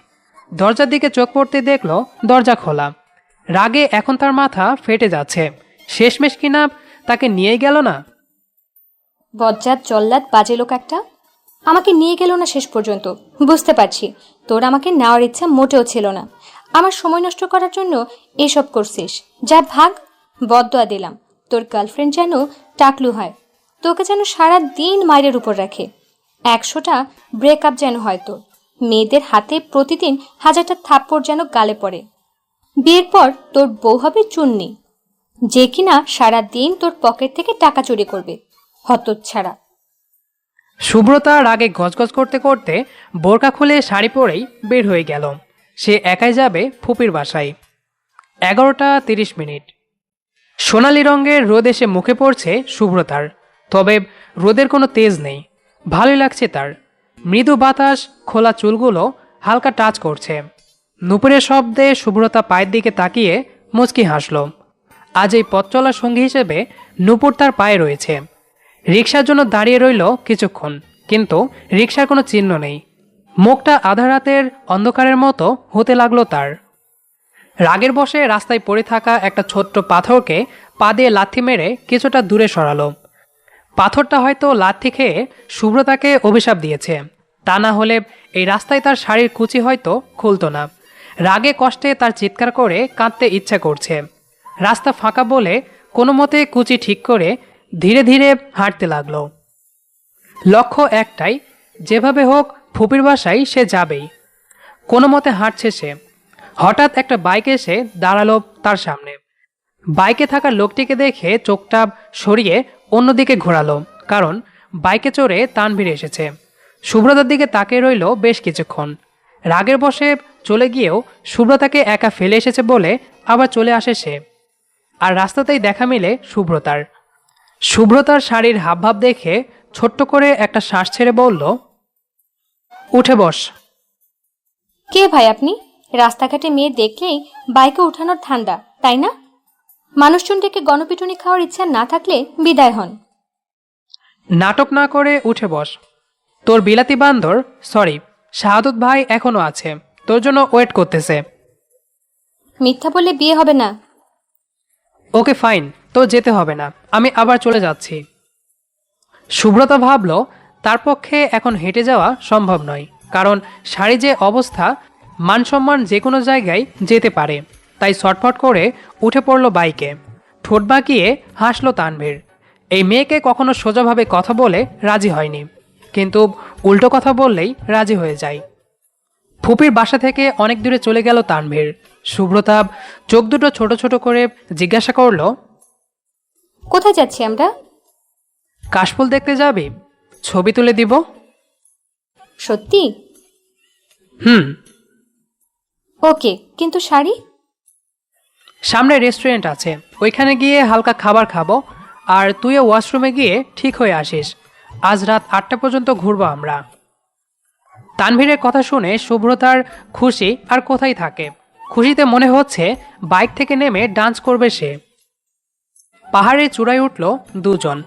দরজার দিকে চোখ পড়তে দেখল দরজা খোলা। রাগে এখন তার মাথা ফেটে যাচ্ছে। শেষমেশ কিনা তাকে নিয়ে গেল না। বজ্জাত জল্লাদ বাজে লোক একটা, আমাকে নিয়ে গেল না শেষ পর্যন্ত। বুঝতে পারছি তোর আমাকে নেওয়ার ইচ্ছা মোটেও ছিল না। আমার সময় নষ্ট করার জন্য এসব করছিস। যা ভাগ, বদদোয়া দিলাম। তোর গার্লফ্রেন্ড যেন টাকলু হয়, তোকে যেন সারা দিন মায়ের উপর রাখে। 100টা ব্রেকআপ যেন হয় তোর। মেয়েদের হাতে প্রতিদিন 1000টা থাপ্পড় যেন গালে পড়ে। বিয়ের পর তোর বউ হবে চুন্নি, যে কিনা সারা দিন তোর পকেট থেকে টাকা চুরি করবে। হতচ্ছাড়া। সুব্রতা রাগে গজগজ করতে করতে বোরকা খুলে শাড়ি পরেই বের হয়ে গেল। সে একাই যাবে ফুপির বাসায়। 11:30। সোনালি রঙের রোদ এসে মুখে পড়ছে সুব্রতার। তবে রোদের কোনো তেজ নেই। ভালোই লাগছে তার। মৃদু বাতাস খোলা চুলগুলো হালকা টাচ করছে। নুপুরের শব্দে সুব্রতা পায়ের দিকে তাকিয়ে মুচকি হাসল। আজ এই পথ চলার সঙ্গী হিসেবে নুপুর তার পায়ে রয়েছে। রিকশার জন্য দাঁড়িয়ে রইল কিছুক্ষণ, কিন্তু রিকশার কোনো চিহ্ন নেই। মুখটা আধা রাতের অন্ধকারের মতো হতে লাগলো তার। রাগের বশে রাস্তায় পড়ে থাকা একটা ছোট্ট পাথরকে পা দিয়ে লাথি মেরে কিছুটা দূরে সরালো। পাথরটা হয়তো লাথি খেয়ে সুব্রতাকে অভিশাপ দিয়েছে, তা না হলে এই রাস্তায় তার শাড়ির কুচি হয়তো খুলতো না। রাগে কষ্টে তার চিৎকার করে কাঁদতে ইচ্ছা করছে। রাস্তা ফাঁকা বলে কোনো মতে কুচি ঠিক করে ধীরে ধীরে হাঁটতে লাগলো। লক্ষ্য একটাই, যেভাবে হোক ফুপির বাসায় সে যাবেই। কোনো মতে হাঁটছে সে। হঠাৎ একটা বাইক এসে দাঁড়ালো তার সামনে। বাইকে থাকা লোকটিকে দেখে চোখটা সরিয়ে অন্যদিকে ঘোরালো, কারণ বাইকে চড়ে তানভীর এসেছে। সুব্রতার দিকে তাকিয়ে রইল বেশ কিছুক্ষণ। রাগের বশে চলে গিয়েও সুব্রতাকে একা ফেলে এসেছে বলে আবার চলে আসে সে। আর রাস্তাতেই দেখা মিলে সুব্রতার শাড়ির হাবভাব দেখে ছোট্ট করে একটা শ্বাস ছেড়ে বলল, উঠে বস। কে ভাই আপনি? রাস্তাঘাটে মেয়ে দেখলেই বাইকে উঠানোর ঠান্ডা, তাই না? মানুষজনটাকে গণপিটুনি খাওয়ার ইচ্ছা না থাকলে বিদায় হন। নাটক না করে উঠে বস। তোর বিলাতি বান্দর, সরি, শাহাদত ভাই এখনো আছে, তোর জন্য ওয়েট করতেছে। মিথ্যা বললে বিয়ে হবে না। ওকে ফাইন, তো যেতে হবে না, আমি আবার চলে যাচ্ছি। সুব্রতা ভাবল তার পক্ষে এখন হেঁটে যাওয়া সম্ভব নয়, কারণ শাড়ি যে অবস্থা, মানসম্মান যে কোনো জায়গায় যেতে পারে। তাই ছটফট করে উঠে পড়ল বাইকে। ঠোঁট বাঁকিয়ে হাসল তানভীর। এই মেয়েকে কখনো সোজাভাবে কথা বলে রাজি হয়নি, কিন্তু উল্টো কথা বললেই রাজি হয়ে যায়। ফুপির বাসা থেকে অনেক দূরে চলে গেল তানভীর। সুব্রতা চোখ দুটো ছোট ছোট করে জিজ্ঞাসা করল, কোথায় যাচ্ছি আমরা? কাশফুল দেখতে যাবি? ছবি তুলে দিব। সত্যি? হুম। ওকে, কিন্তু শাড়ি? সামনে রেস্টুরেন্ট আছে, ওইখানে গিয়ে হালকা খাবার খাবো, আর তুইও ওয়াশরুমে গিয়ে ঠিক হয়ে আসিস। আজ রাত 8টা পর্যন্ত ঘুরবো আমরা। তানভীরের কথা শুনে সুব্রতার খুশি আর কোথায় থাকে। খুশিতে মনে হচ্ছে বাইক থেকে নেমে ডান্স করবে সে। পাহাড়ের চূড়ায় উঠল দুজন।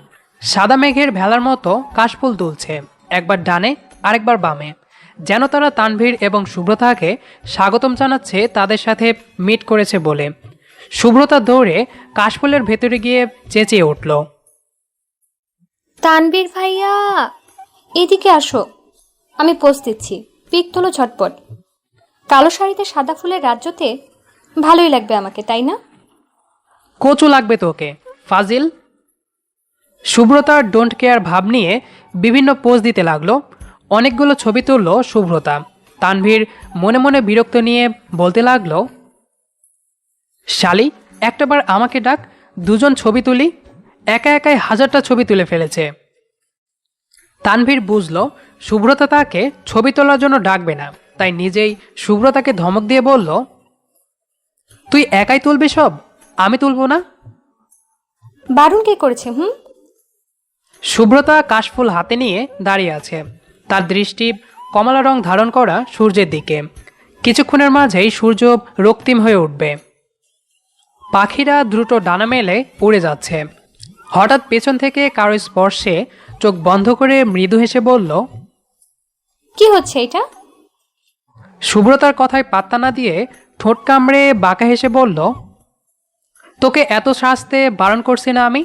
সাদা মেঘের ভেলার মতো কাশফুল দুলছে, একবার ডানে আরেকবার বামে, যেন তারা তানভীর এবং সুব্রতাকে স্বাগতম জানাচ্ছে তাদের সাথে মিট করেছে বলে। সুব্রতা দৌড়ে কাশফুলের ভেতরে গিয়ে চেঁচিয়ে উঠল, তানবীর ভাইয়া, এদিকে আসো, আমি পোজ দিচ্ছি। পিক তোলো ঝটপট। কালো শাড়িতে সাদা ফুলের রাজ্যতে ভালোই লাগবে আমাকে, তাই না? কচু লাগবে তোকে, ফাজিল। সুব্রতার ডোন্ট কেয়ার ভাব নিয়ে বিভিন্ন পোজ দিতে লাগলো। অনেকগুলো ছবি তুলল সুব্রতা। তানভীর মনে মনে বিরক্ত নিয়ে বলতে লাগলো, শালি, একটাবার আমাকে ডাক, দুজন ছবি তুলি। একা একাই 1000টা ছবি তুলে ফেলেছে। তানভীর বুঝল শুভ্রতা তাকে ছবি তোলার জন্য ডাকবে না, তাই নিজেই শুভ্রতাকে ধমক দিয়ে বলল, তুই একাই তুলবি সব, আমি তুলব না। বারণ কে করেছে? শুভ্রতা কাশফুল হাতে নিয়ে দাঁড়িয়ে আছে, তার দৃষ্টি কমলা রং ধারণ করা সূর্যের দিকে। কিছুক্ষণের মাঝেই সূর্য রক্তিম হয়ে উঠবে। পাখিরা দ্রুত ডানা মেলে উড়ে যাচ্ছে। হঠাৎ পেছন থেকে কারো স্পর্শে চোখ বন্ধ করে মৃদু হেসে বলল, কি হচ্ছে এটা? শুভ্রতার কথায় পাত্তা না দিয়ে ঠোঁট কামড়ে বাঁকা হেসে বলল, তোকে এত শাস্তে বারণ করছি না আমি?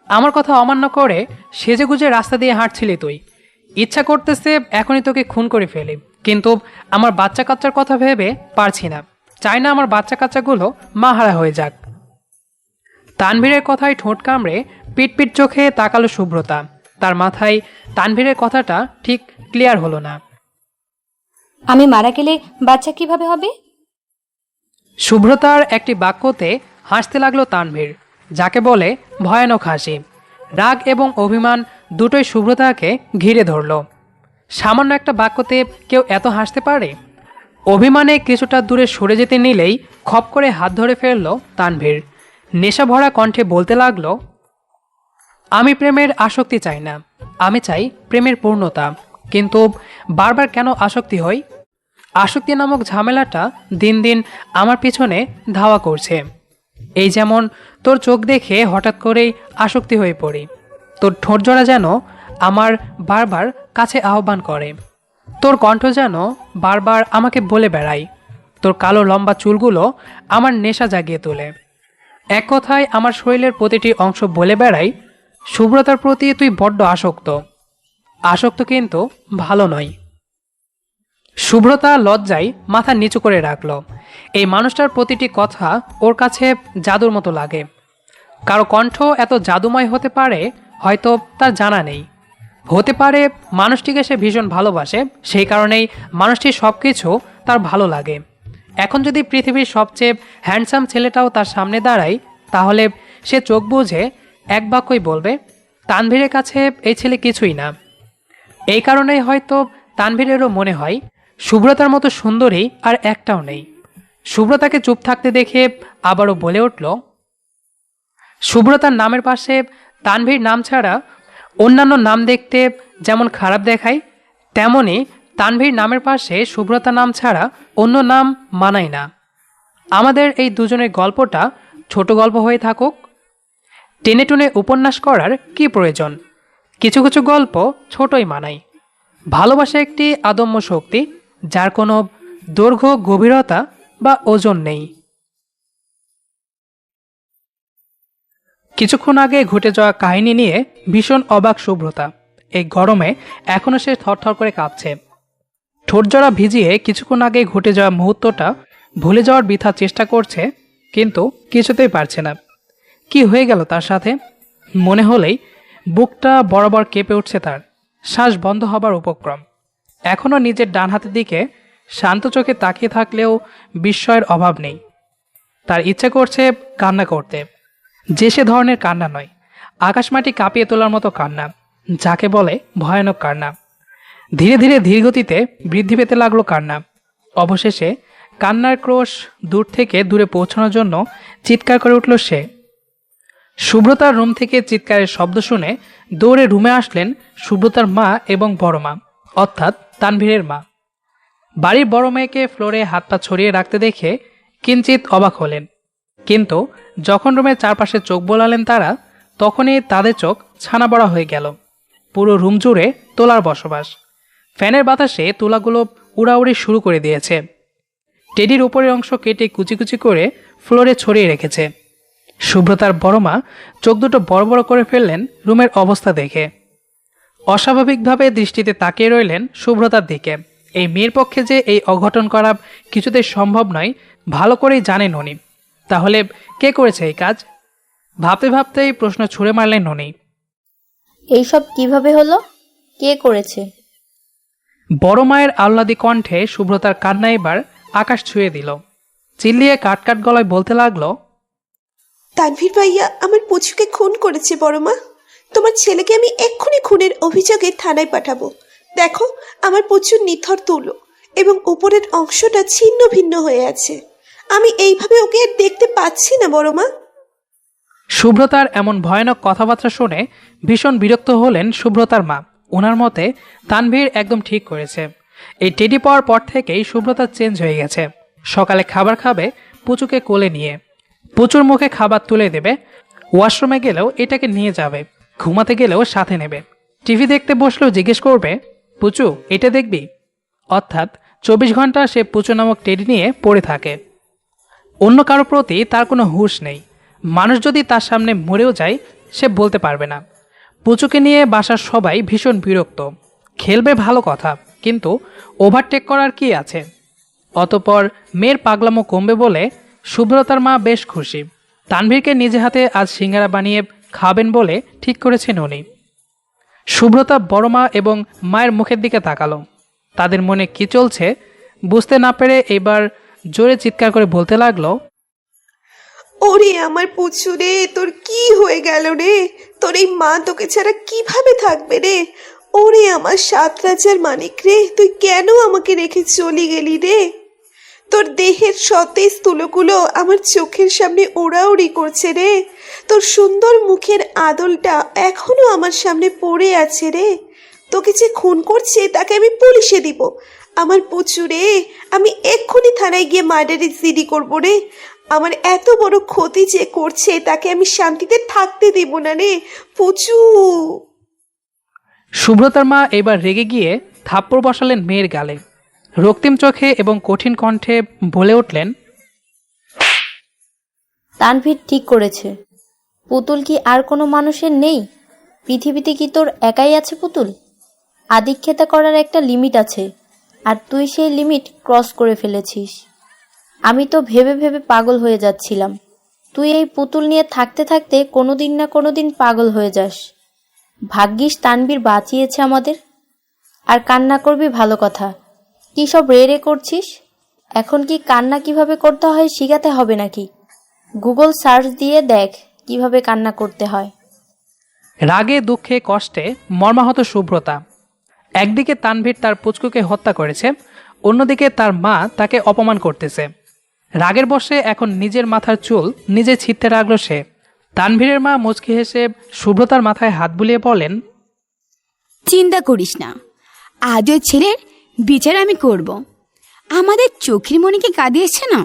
আমার কথা অমান্য করে সেজেগুজে রাস্তা দিয়ে হাঁটছিলি তুই। ইচ্ছা করতেছে এখনই তোকে খুন করে ফেলি, কিন্তু আমার বাচ্চা কাচ্চার কথা ভেবে পারছি না। চাই না আমার বাচ্চা কাচ্চাগুলো মাহারা হয়ে যাক। তানভীরের কথায় ঠোঁট কামড়ে পিটপিট চোখে তাকালো শুভ্রতা। তার মাথায় তানভীরের কথাটা ঠিক ক্লিয়ার হলো না। আমি মারা গেলে বাচ্চা কিভাবে হবে? শুভ্রতার একটি বাক্যতে হাসতে লাগলো তানভীর, যাকে বলে ভয়ানক হাসি। রাগ এবং অভিমান দুটোই শুভ্রতাকে ঘিরে ধরল। সামান্য একটা বাক্যতে কেউ এত হাসতে পারে? অভিমানে কিছুটা দূরে সরে যেতে নিলেই খপ করে হাত ধরে ফেলল তানভীর। নেশা ভরা কণ্ঠে বলতে লাগলো, আমি প্রেমের আসক্তি চাই না, আমি চাই প্রেমের পূর্ণতা। কিন্তু বারবার কেন আসক্তি হই? আসক্তি নামক ঝামেলাটা দিন দিন আমার পিছনে ধাওয়া করছে। এই যেমন তোর চোখ দেখে হঠাৎ করেই আসক্তি হয়ে পড়ি, তোর ঠোঁটজোড়া যেন আমার বারবার কাছে আহ্বান করে, তোর কণ্ঠ যেন বারবার আমাকে বলে বেড়াই, তোর কালো লম্বা চুলগুলো আমার নেশা জাগিয়ে তোলে। এক কথায় আমার শরীরের প্রতিটি অংশ বলে বেড়াই, শুভ্রতার প্রতি তুই বড্ড আসক্ত। আসক্ত কিন্তু ভালো নয়। শুভ্রতা লজ্জায় মাথা নিচু করে রাখল। এই মানুষটার প্রতিটি কথা ওর কাছে জাদুর মতো লাগে। কারো কণ্ঠ এত জাদুময় হতে পারে হয়তো তার জানা নেই। হতে পারে মানুষটিকে সে ভীষণ ভালোবাসে, সেই কারণেই মানুষটির সব কিছু তার ভালো লাগে। এখন যদি পৃথিবীর সবচেয়ে হ্যান্ডসাম ছেলেটাও তার সামনে দাঁড়ায়, তাহলে সে চোখ বুঝে এক বাক্যই বলবে, তানভীরের কাছে এই ছেলে কিছুই না। এই কারণেই হয়তো তানভীরেরও মনে হয় শুভ্রতার মতো সুন্দরী আর একটাও নেই। শুভ্রতাকে চুপ থাকতে দেখে আবারও বলে উঠল, শুভ্রতার নামের পাশে তানভীর নাম ছাড়া অন্যান্য নাম দেখতে যেমন খারাপ দেখায়, তেমনি তানভীর নামের পাশে শুভ্রতা নাম ছাড়া অন্য নাম মানায় না। আমাদের এই দুজনের গল্পটা ছোট গল্প হয়ে থাকুক। টেনে টুনে উপন্যাস করার কি প্রয়োজন? কিছু কিছু গল্প ছোটই মানায়। ভালোবাসা একটি আদম্য শক্তি, যার কোনো দৈর্ঘ্য, গভীরতা বা ওজন নেই। কিছুক্ষণ আগে ঘটে যাওয়া কাহিনী নিয়ে ভীষণ অবাক শুভ্রতা। এই গরমে এখনও সে থরথর করে কাঁপছে। ঠোঁটজোড়া ভিজিয়ে কিছুক্ষণ আগে ঘটে যাওয়া মুহূর্তটা ভুলে যাওয়ার বৃথা চেষ্টা করছে, কিন্তু কিছুতেই পারছে না। কি হয়ে গেল তার সাথে? মনে হলেই বুকটা বরাবর কেঁপে উঠছে তার, শ্বাস বন্ধ হবার উপক্রম। এখনও নিজের ডান হাতের দিকে শান্ত চোখে তাকিয়ে থাকলেও বিস্ময়ের অভাব নেই। তার ইচ্ছে করছে কান্না করতে, যে সে ধরনের কান্না নয়, আকাশমাটি কাঁপিয়ে তোলার মতো কান্না, যাকে বলে ভয়ানক কান্না। ধীরে ধীরে ধীরগতিতে বৃদ্ধি পেতে লাগলো কান্না। অবশেষে কান্নার ক্রোশ দূর থেকে দূরে পৌঁছানোর জন্য চিৎকার করে উঠল সে। শুভ্রতার রুম থেকে চিৎকারের শব্দ শুনে দৌড়ে রুমে আসলেন শুভ্রতার মা এবং বড় মা, অর্থাৎ তানভীরের মা। বাড়ির বড় মেয়েকে ফ্লোরে হাত পা ছড়িয়ে রাখতে দেখে কিঞ্চিত অবাক হলেন, কিন্তু যখন রুমের চারপাশে চোখ বোলালেন তারা, তখনই তাদের চোখ ছানা বড়া হয়ে গেল। পুরো রুম জুড়ে তোলার বসবাস। ফ্যানের বাতাসে তুলাগুলো উড়াউড়ি শুরু করে দিয়েছে। টেডির উপরের অংশ কেটে কুচি কুচি করে ফ্লোরে ছড়িয়ে রেখেছে। শুভ্রতার বড় মা চোখ দুটো বড় বড় করে ফেললেন রুমের অবস্থা দেখে। অস্বাভাবিকভাবে দৃষ্টিতে তাকিয়ে রইলেন শুভ্রতার দিকে। এই মেয়ের পক্ষে যে এই অঘটন করা কিছুতেই সম্ভব নয় ভালো করেই জানেন উনি। তাহলে কে করেছে এই কাজ? ভাবতে ভাবতেই প্রশ্ন ছুড়ে মারলেন উনি। এইসব কিভাবে হলো? কে করেছে? বড় মায়ের আহ্লাদী কণ্ঠে শুভ্রতার কান্না এবার আকাশ ছুঁয়ে দিল। চিল্লিয়ে কাটকাট গলায় বলতে লাগলো, তানভীর ভাইয়া আমার পুচুকে খুন করেছে বড় মা। তোমার ছেলেকে আমি এক্ষুনি খুনের অভিযোগে থানায় পাঠাবো। দেখো, আমার প্রচুর নিথর তুলো এবং উপরের অংশটা ছিন্ন ভিন্ন হয়ে আছে। আমি এইভাবে ওকে আর দেখতে পাচ্ছি না বড় মা। শুভ্রতার এমন ভয়ানক কথাবার্তা শুনে ভীষণ বিরক্ত হলেন শুভ্রতার মা। ওনার মতে তানভীর একদম ঠিক করেছে। এই টেডি পাওয়ার পর থেকেই শুভ্রতা চেঞ্জ হয়ে গেছে। সকালে খাবার খাবে পুচুকে কোলে নিয়ে, পুচুর মুখে খাবার তুলে দেবে, ওয়াশরুমে গেলেও এটাকে নিয়ে যাবে, ঘুমাতে গেলেও সাথে নেবে, টিভি দেখতে বসলেও জিজ্ঞেস করবে পুচু এটা দেখবি। অর্থাৎ 24 ঘন্টা সে পুচু নামক টেডি নিয়ে পড়ে থাকে। অন্য কারো প্রতি তার কোনো হুঁশ নেই। মানুষ যদি তার সামনে মরেও যায় সে বলতে পারবে না। পুচুকে নিয়ে বাসার সবাই ভীষণ বিরক্ত। খেলবে ভালো কথা, কিন্তু ওভারটেক করার কি আছে। অতপর মেয়ের পাগলামো কমবে বলে শুভ্রতার মা বেশ খুশি। তানভীরকে নিজে হাতে আজ সিঙ্গারা বানিয়ে খাবেন বলে ঠিক করেছেন উনি। শুভ্রতা বড় মা এবং মায়ের মুখের দিকে তাকালো। তাদের মনে কি চলছে বুঝতে না পেরে এবার জোরে চিৎকার করে বলতে লাগলো, ওরে আমার পুচু রে, তোর কি হয়ে গেল রে? তোর এই মা তোকে ছাড়া কিভাবে থাকবে রে? ওরে আমার 7 রাজার মানিক রে, তুই কেন আমাকে রেখে চলে গেলি রে? তোর দেহের সতেজ তুলোগুলো আমার চোখের সামনে ওড়াউড়ি করছে রে। তোর সুন্দর মুখের আদলটা এখনো আমার সামনে পড়ে আছে রে। তোকে যে খুন করছে তাকে আমি পুলিশে দিব। আমার পুচু রে, আমি এক্ষুনি থানায় গিয়ে মার্ডারের জিডি করবো রে। আমার এত বড় ক্ষতি যে করছে তাকে আমি শান্তিতে থাকতে দেব না রে পুচু। শুভ্রতার মা এবার রেগে গিয়ে থাপ্পড় বসালেন মেয়ের গালে। রক্তিম চোখে এবং কঠিন কণ্ঠে বলে উঠলেন, তানভীর ঠিক করেছে। পুতুল কি আর কোনো মানুষের নেই? পৃথিবীতে কি তোর একাই আছে পুতুল? আদিক্ষেতা করার একটা লিমিট আছে, আর তুই সেই লিমিট ক্রস করে ফেলেছিস। আমি তো ভেবে ভেবে পাগল হয়ে যাচ্ছিলাম। তুই এই পুতুল নিয়ে থাকতে থাকতে কোনোদিন না কোনোদিন পাগল হয়ে যাস। ভাগ্যিস তানভীর বাঁচিয়েছে আমাদের। আর কান্না করবি ভালো কথা, কি সব রে করছিস? এখন কি কান্না কিভাবে করতে হয় শিখাতে হবে নাকি? গুগল সার্চ দিয়ে দেখ কিভাবে কান্না করতে হয়। রাগে দুঃখে কষ্টে মর্মাহত শুভ্রতা। একদিকে তানভীর তার পুচকুকে হত্যা করেছে, অন্যদিকে তার মা তাকে অপমান করতেছে। রাগের বশে এখন নিজের মাথার চুল নিজে ছিঁড়তে রাখলো সে। তানভীরের মা মুচকি হেসে শুভ্রতার মাথায় হাত বুলিয়ে বলেন, চিন্তা করিস না, আজ ওই ছেলের বিচার আমি করব। আমাদের চোখের মনিকে কাঁদিয়েছে না,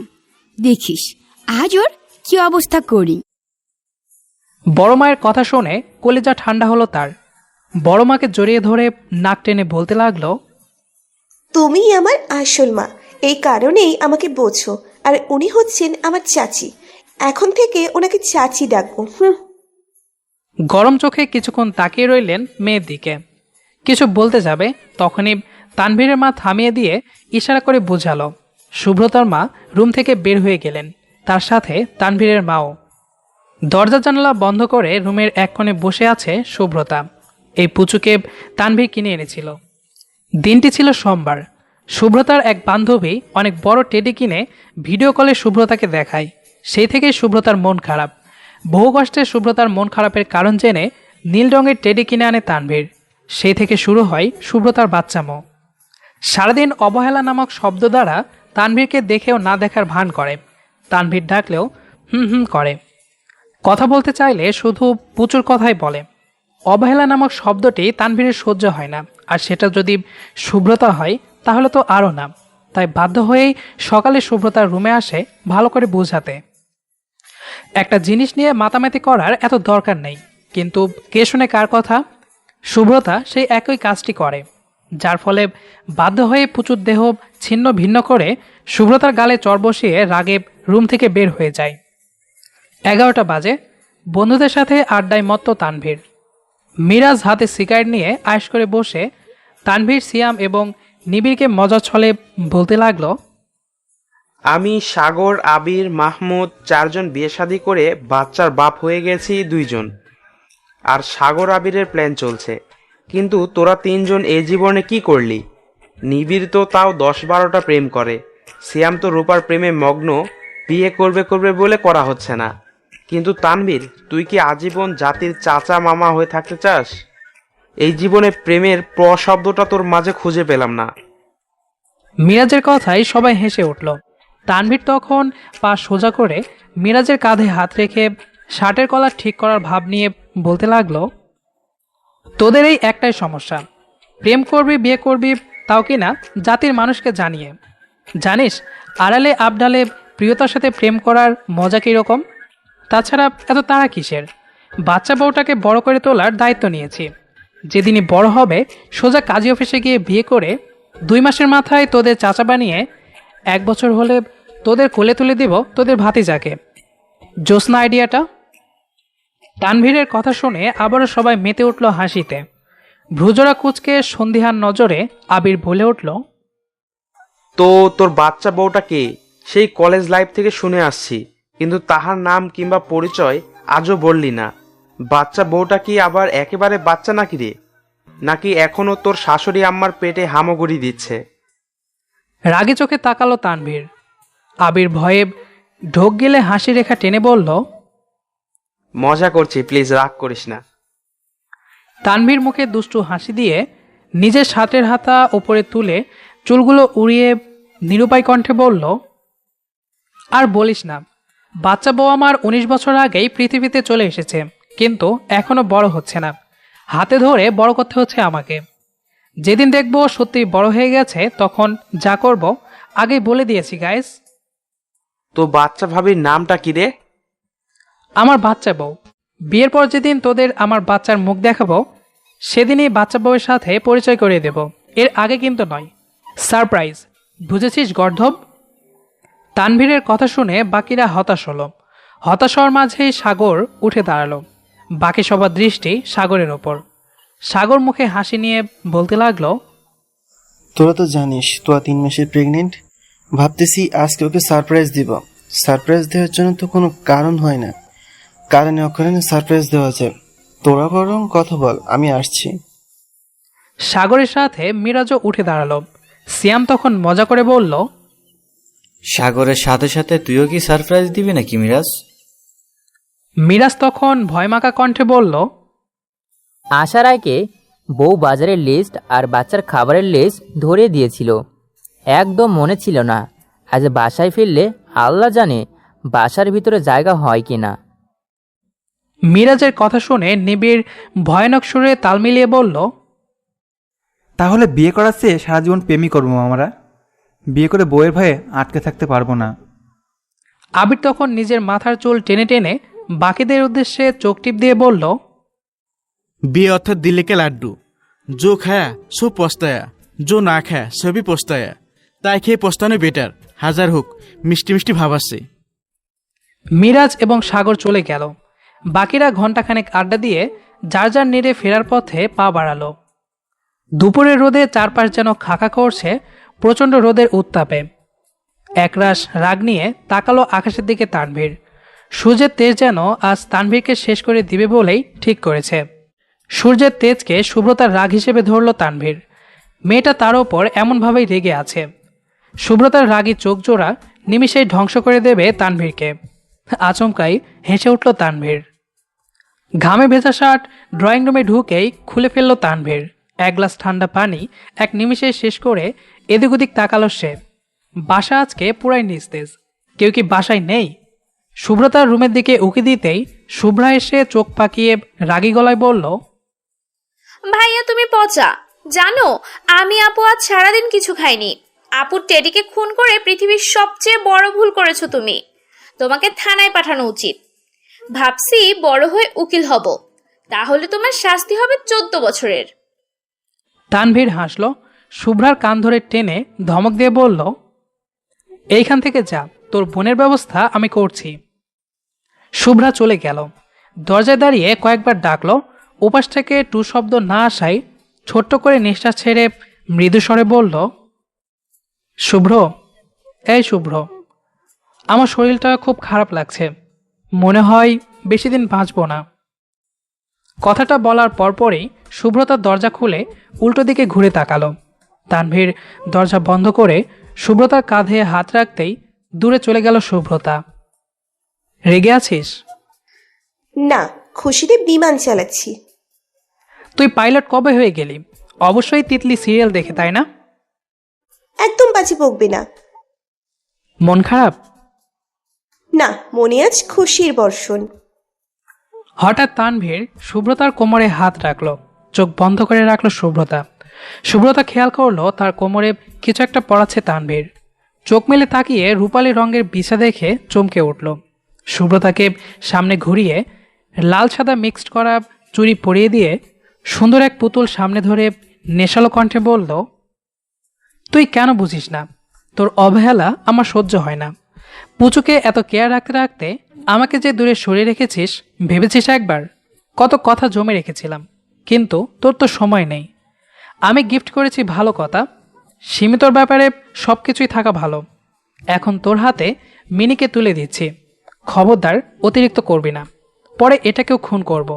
দেখিস আজ ওর কি অবস্থা করি। বড় মায়ের কথা শুনে কলিজা ঠান্ডা হলো তার। বড় মাকে জড়িয়ে ধরে নাক টেনে বলতে লাগলো, তুমি আমার আসল মা, এই কারণেই আমাকে বোঝো। আর উনি হচ্ছেন আমার চাচি। এখন থেকে ওনাকে চাচি ডাকবো। গরম চোখে কিছুক্ষণ তাকিয়ে রইলেন মেয়ের দিকে। কিছু বলতে যাবে তখনই তানভীরের মা থামিয়ে দিয়ে ইশারা করে বোঝালো। শুভ্রতার মা রুম থেকে বের হয়ে গেলেন, তার সাথে তানভীরের মাও। দরজা জানালা বন্ধ করে রুমের এক কোণে বসে আছে শুভ্রতা। এই পুচুকে তানভীর কিনে এনেছিল। দিনটি ছিল সোমবার। শুভ্রতার এক বান্ধবী অনেক বড় টেডি কিনে ভিডিও কলে শুভ্রতাকে দেখায়। সেই থেকেই শুভ্রতার মন খারাপ। বহু কষ্টে শুভ্রতার মন খারাপের কারণ জেনে নীল রঙের টেডি কিনে আনে তানভীর। সেই থেকে শুরু হয় শুভ্রতার বাচ্চামো। সারাদিন অবহেলা নামক শব্দ দ্বারা তানভীরকে দেখেও না দেখার ভান করে। তানভীর ডাকলেও হুম হুম করে। কথা বলতে চাইলে শুধু পুচুর কথাই বলে। অবহেলা নামক শব্দটি তানভীরের সহ্য হয় না, আর সেটা যদি শুভ্রতা হয় তাহলে তো আরও না। তাই বাধ্য হয়েই সকালে শুভ্রতার রুমে আসে ভালো করে বোঝাতে। একটা জিনিস নিয়ে মাতামাতি করার এত দরকার নেই, কিন্তু কে শুনে কার কথা। শুভ্রতা সেই একই কাজটি করে, যার ফলে বাধ্য হয়ে পুচুর দেহ ছিন্ন ভিন্ন করে শুভ্রতার গালে চর বসিয়ে রাগে রুম থেকে বের হয়ে যায়। 11টা বাজে। বন্ধুদের সাথে আড্ডায় মত্ত তানভীর। মিরাজ হাতে সিগারেট নিয়ে আয়েশ করে বসে তানভীর, সিয়াম এবং নিবিড়কে মজার ছলে বলতে লাগলো, আমি, সাগর, আবির, মাহমুদ 4 জন বিয়ে শাদী করে বাচ্চার বাপ হয়ে গেছি 2 জন। আর সাগর আবিরের প্ল্যান চলছে। কিন্তু তোরা 3 জন এই জীবনে কি করলি? নিবিড় তো তাও 10-12টা প্রেম করে। সিয়াম তো রূপার প্রেমে মগ্ন, বিয়ে করবে বলে করা হচ্ছে না। কিন্তু তানভীর, তুই কি আজীবন জাতির চাচা মামা হয়ে থাকতে চাস? এই জীবনে প্রেমের শব্দটা তোর মাঝে খুঁজে পেলাম না। মিরাজের কথায় সবাই হেসে উঠল। তানভীর তখন পা সোজা করে মিরাজের কাঁধে হাত রেখে শার্টের কলার ঠিক করার ভাব নিয়ে বলতে লাগলো, তোদের এই একটাই সমস্যা, প্রেম করবি বিয়ে করবি তাও কিনা জাতির মানুষকে জানিয়ে। জানিস আড়ালে আবডালে প্রিয়তার সাথে প্রেম করার মজা কীরকম? তাছাড়া এত তাড়া কিসের? বাচ্চা বউটাকে বড় করে তোলার দায়িত্ব নিয়েছি। যেদিনই বড় হবে সোজা কাজী অফিসে গিয়ে বিয়ে করে 2 মাসের মাথায় তোদের চাচা বানিয়ে 1 বছর হলে তোদের কোলে তুলে দিব তোদের ভাতিজাকে। জোসনা আইডিয়াটা? তানভীরের কথা শুনে আবারও সবাই মেতে উঠল হাসিতে। ভ্রুজোড়া কুচকে সন্দিহান নজরে আবির বলে উঠল, তো তোর বাচ্চা বউটা কে? সেই কলেজ লাইফ থেকে শুনে আসছি, কিন্তু তাহার নাম কিংবা পরিচয় আজও বললি না। বাচ্চা বউটা কি আবার একেবারে বাচ্চা নাকি রে? নাকি এখনো তোর শাশুড়ি আম্মার পেটে হামাগুড়ি দিচ্ছে? রাগে চোখে তাকালো তানভীর। আবির ভয়ে ঢোক গেলে হাসি রেখা টেনে বলল, মজা করছি, প্লিজ রাগ করিস না। তানভীর মুখে দুষ্টু হাসি দিয়ে নিজের শার্টের হাতা ওপরে তুলে চুলগুলো উড়িয়ে নিরুপায় কণ্ঠে বলল, আর বলিস না, বাচ্চা বউ আমার 19 বছর আগেই পৃথিবীতে চলে এসেছে, কিন্তু এখনো বড় হচ্ছে না। হাতে ধরে বড় করতে হচ্ছে আমাকে। যেদিন দেখবো সত্যি বড় হয়ে গেছে তখন যা করব আগেই বলে দিয়েছি গাইস। তো বাচ্চা ভাবির নামটা কি রে? আমার বাচ্চা বউ। বিয়ের পর যেদিন তোদের আমার বাচ্চার মুখ দেখাবো সেদিনই বাচ্চা বউয়ের সাথে পরিচয় করিয়ে দেব, এর আগে কিন্তু নয়। সারপ্রাইজ, বুঝেছিস গর্ধব? তানভীরের কথা শুনে বাকিরা হতাশ হলো। হতাশ হওয়ার মাঝেই সাগর উঠে দাঁড়ালো। বাকি সবার দৃষ্টি সাগরের ওপর। সাগর মুখে হাসি নিয়ে বলতে লাগলো, তোরা তো জানিস তোরা 3 মাসে প্রেগনেন্ট। ভাবতেছি আজকে ওকে সারপ্রাইজ দিব। সারপ্রাইজ দেওয়ার জন্য তো কোনো কারণ হয় না, কারণে অকারণে সারপ্রাইজ দেওয়া যায়। তোরা বরং কথা বল, আমি আসছি। সাগরের সাথে মিরাজও উঠে দাঁড়ালো। সিয়াম তখন মজা করে বলল, সাগরের সাথে সাথে তুইও কি সারপ্রাইজ দিবি নাকি মিরাজ? মিরাজ তখন ভয়মাখা কণ্ঠে বলল, আসার আগে বউ বাজারের লিস্ট আর বাচ্চার খাবারের লিস্ট ধরিয়ে দিয়েছিল, একদম মনে ছিল না। আজ বাসায় ফিরলে আল্লাহ জানে বাসার ভিতরে জায়গা হয় কি না। মিরাজের কথা শুনে নিবিড় ভয়ানক সুরে তাল মিলিয়ে বলল, তাহলে বিয়ে করার চেয়ে সারা জীবন প্রেমই করবো আমরা। বিয়ে করে বউয়ের ভয়ে আটকে থাকতে পারবো না। আবির তখন নিজের মাথার চুল টেনে টেনে বাকিদের উদ্দেশ্যে চোখ টিপ দিয়ে বলল, বিয়ে অর্থাৎ দিলে কে লাড্ডু, जो खाया सो पछताया, जो না খায়া সবই পস্তায়া। তাই খেয়ে পস্তানো বেটার, হাজার হোক মিষ্টি মিষ্টি ভাব আসছে। মিরাজ এবং সাগর চলে গেল। বাকিরা ঘণ্টাখানেক আড্ডা দিয়ে যার যার নেড়ে ফেরার পথে পা বাড়ালো। দুপুরের রোদে চারপাশ যেন খাকা করছে প্রচণ্ড রোদের উত্তাপে। একরাশ রাগ নিয়ে তাকালো আকাশের দিকে তানভীর। সূর্যের তেজ যেন আজ তানভীরকে শেষ করে দিবে বলেই ঠিক করেছে। সূর্যের তেজকে শুভ্রতার রাগ হিসেবে ধরল তানভীর। মেয়েটা তার ওপর এমনভাবেই রেগে আছে। শুভ্রতার রাগী চোখ জোড়া নিমিষেই ধ্বংস করে দেবে তানভীরকে। আচমকাই হেসে উঠল তানভীর। ঘামে ভেজা শার্ট ড্রয়িং রুমে ঢুকেই খুলে ফেলল তানভীর। 1 গ্লাস ঠান্ডা পানি 1 নিমিষে শেষ করে এদিক ওদিক তাকালো সে। বাসা আজকে পুরাই নিস্তেজ। কেউ কি বাসায় নেই? শুভ্রতার রুমের দিকে উকি দিতেই শুভ্রা এসে চোখ পাকিয়ে রাগী গলায় বলল, ভাইয়া তুমি পচা। জানো আমি আপু আজ সারাদিন কিছু খাইনি। আপুর টেডিকে খুন করে পৃথিবীর সবচেয়ে বড় ভুল করেছো তুমি। তোমাকে থানায় পাঠানো উচিত। ভাবছি বড় হয়ে উকিল হব, তাহলে তোমার শাস্তি হবে 14 বছরের। তানভীর হাসল। শুভ্রার কান ধরে টেনে ধমক দিয়ে বলল, এইখান থেকে যা, তোর বোনের ব্যবস্থা আমি করছি। শুভ্রা চলে গেল। দরজায় দাঁড়িয়ে কয়েকবার ডাকলো। উপাস থেকে টু শব্দ না আসায় ছোট্ট করে নিঃশ্বাস ছেড়ে মৃদু স্বরে বলল, শুভ্র, এই শুভ্র, আমার শরীরটা খুব খারাপ লাগছে। মনে হয় বেশি দিন বাঁচব না। কথাটা বলার পরপরই শুভ্রতার দরজা খুলে উল্টো দিকে ঘুরে তাকালো। তানভীর দরজা বন্ধ করে শুভ্রতার কাঁধে হাত রাখতেই দূরে চলে গেল শুভ্রতা। রেগে আছিস? না, খুশিতে বিমান চালাচ্ছি। তো তুই পাইলট কবে হয়ে গেলি? অবশ্যই তিতলি সিরিয়াল দেখে, তাই না? একদম বাজে বকবে না। মন খারাপ? না, মনে আজ খুশির বর্ষণ। হঠাৎ তানভীর সুব্রতার কোমরে হাত রাখলো। চোখ বন্ধ করে রাখলো সুব্রতা। সুব্রতা খেয়াল করলো তার কোমরে কিছু একটা পড়াচ্ছে তানভীর। চোখ মেলে তাকিয়ে রূপালী রঙের বিছা দেখে চমকে উঠল। সুব্রতাকে সামনে ঘুরিয়ে লাল সাদা মিক্সড করা চুড়ি পরিয়ে দিয়ে সুন্দর এক পুতুল সামনে ধরে নেশালো কণ্ঠে বলল, তুই কেন বুঝিস না? তোর অবহেলা আমার সহ্য হয় না। পুচুকে এত কেয়ার রাখতে রাখতে আমাকে যে দূরে সরিয়ে রেখেছিস ভেবেছিস একবার? কত কথা জমে রেখেছিলাম, কিন্তু তোর তো সময় নেই। আমি গিফট করেছি ভালো কথা, সীমিতর ব্যাপারে সব কিছুই থাকা ভালো। এখন তোর হাতে মিনিকে তুলে দিচ্ছি, খবরদার অতিরিক্ত করবি না, পরে এটাকেও খুন করব।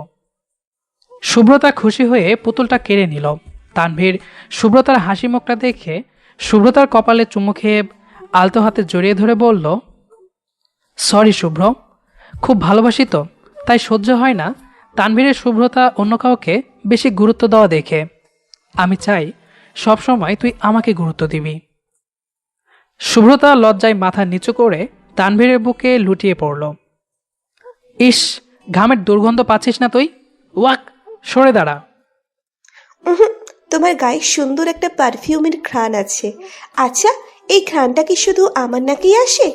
সুব্রতা খুশি হয়ে পুতুলটা কেড়ে নিল। তানভীর সুব্রতার হাসি মুখটা দেখে সুব্রতার কপালে চুমু খেয়ে আলতো হাতে জড়িয়ে ধরে বলল, সরি শুভ্র, খুব ভালোবাসি তো, তাই সহ্য হয় না তানভীরের শুভ্রতা অন্য কাউকে বেশি গুরুত্ব দেওয়া দেখে। আমি চাই সবসময় তুই আমাকে গুরুত্ব দিবি। শুভ্রতা লজ্জায় মাথা নিচু করে তানভীরের বুকে লুটিয়ে পড়ল। ইস, ঘামের দুর্গন্ধ পাচ্ছিস না তুই? ওয়াক, সরে দাঁড়া। তোমার গায়ে সুন্দর একটা পারফিউমের ঘ্রাণ আছে। আচ্ছা, এই ঘ্রাণটা কি শুধু আমার নাকেই আসে?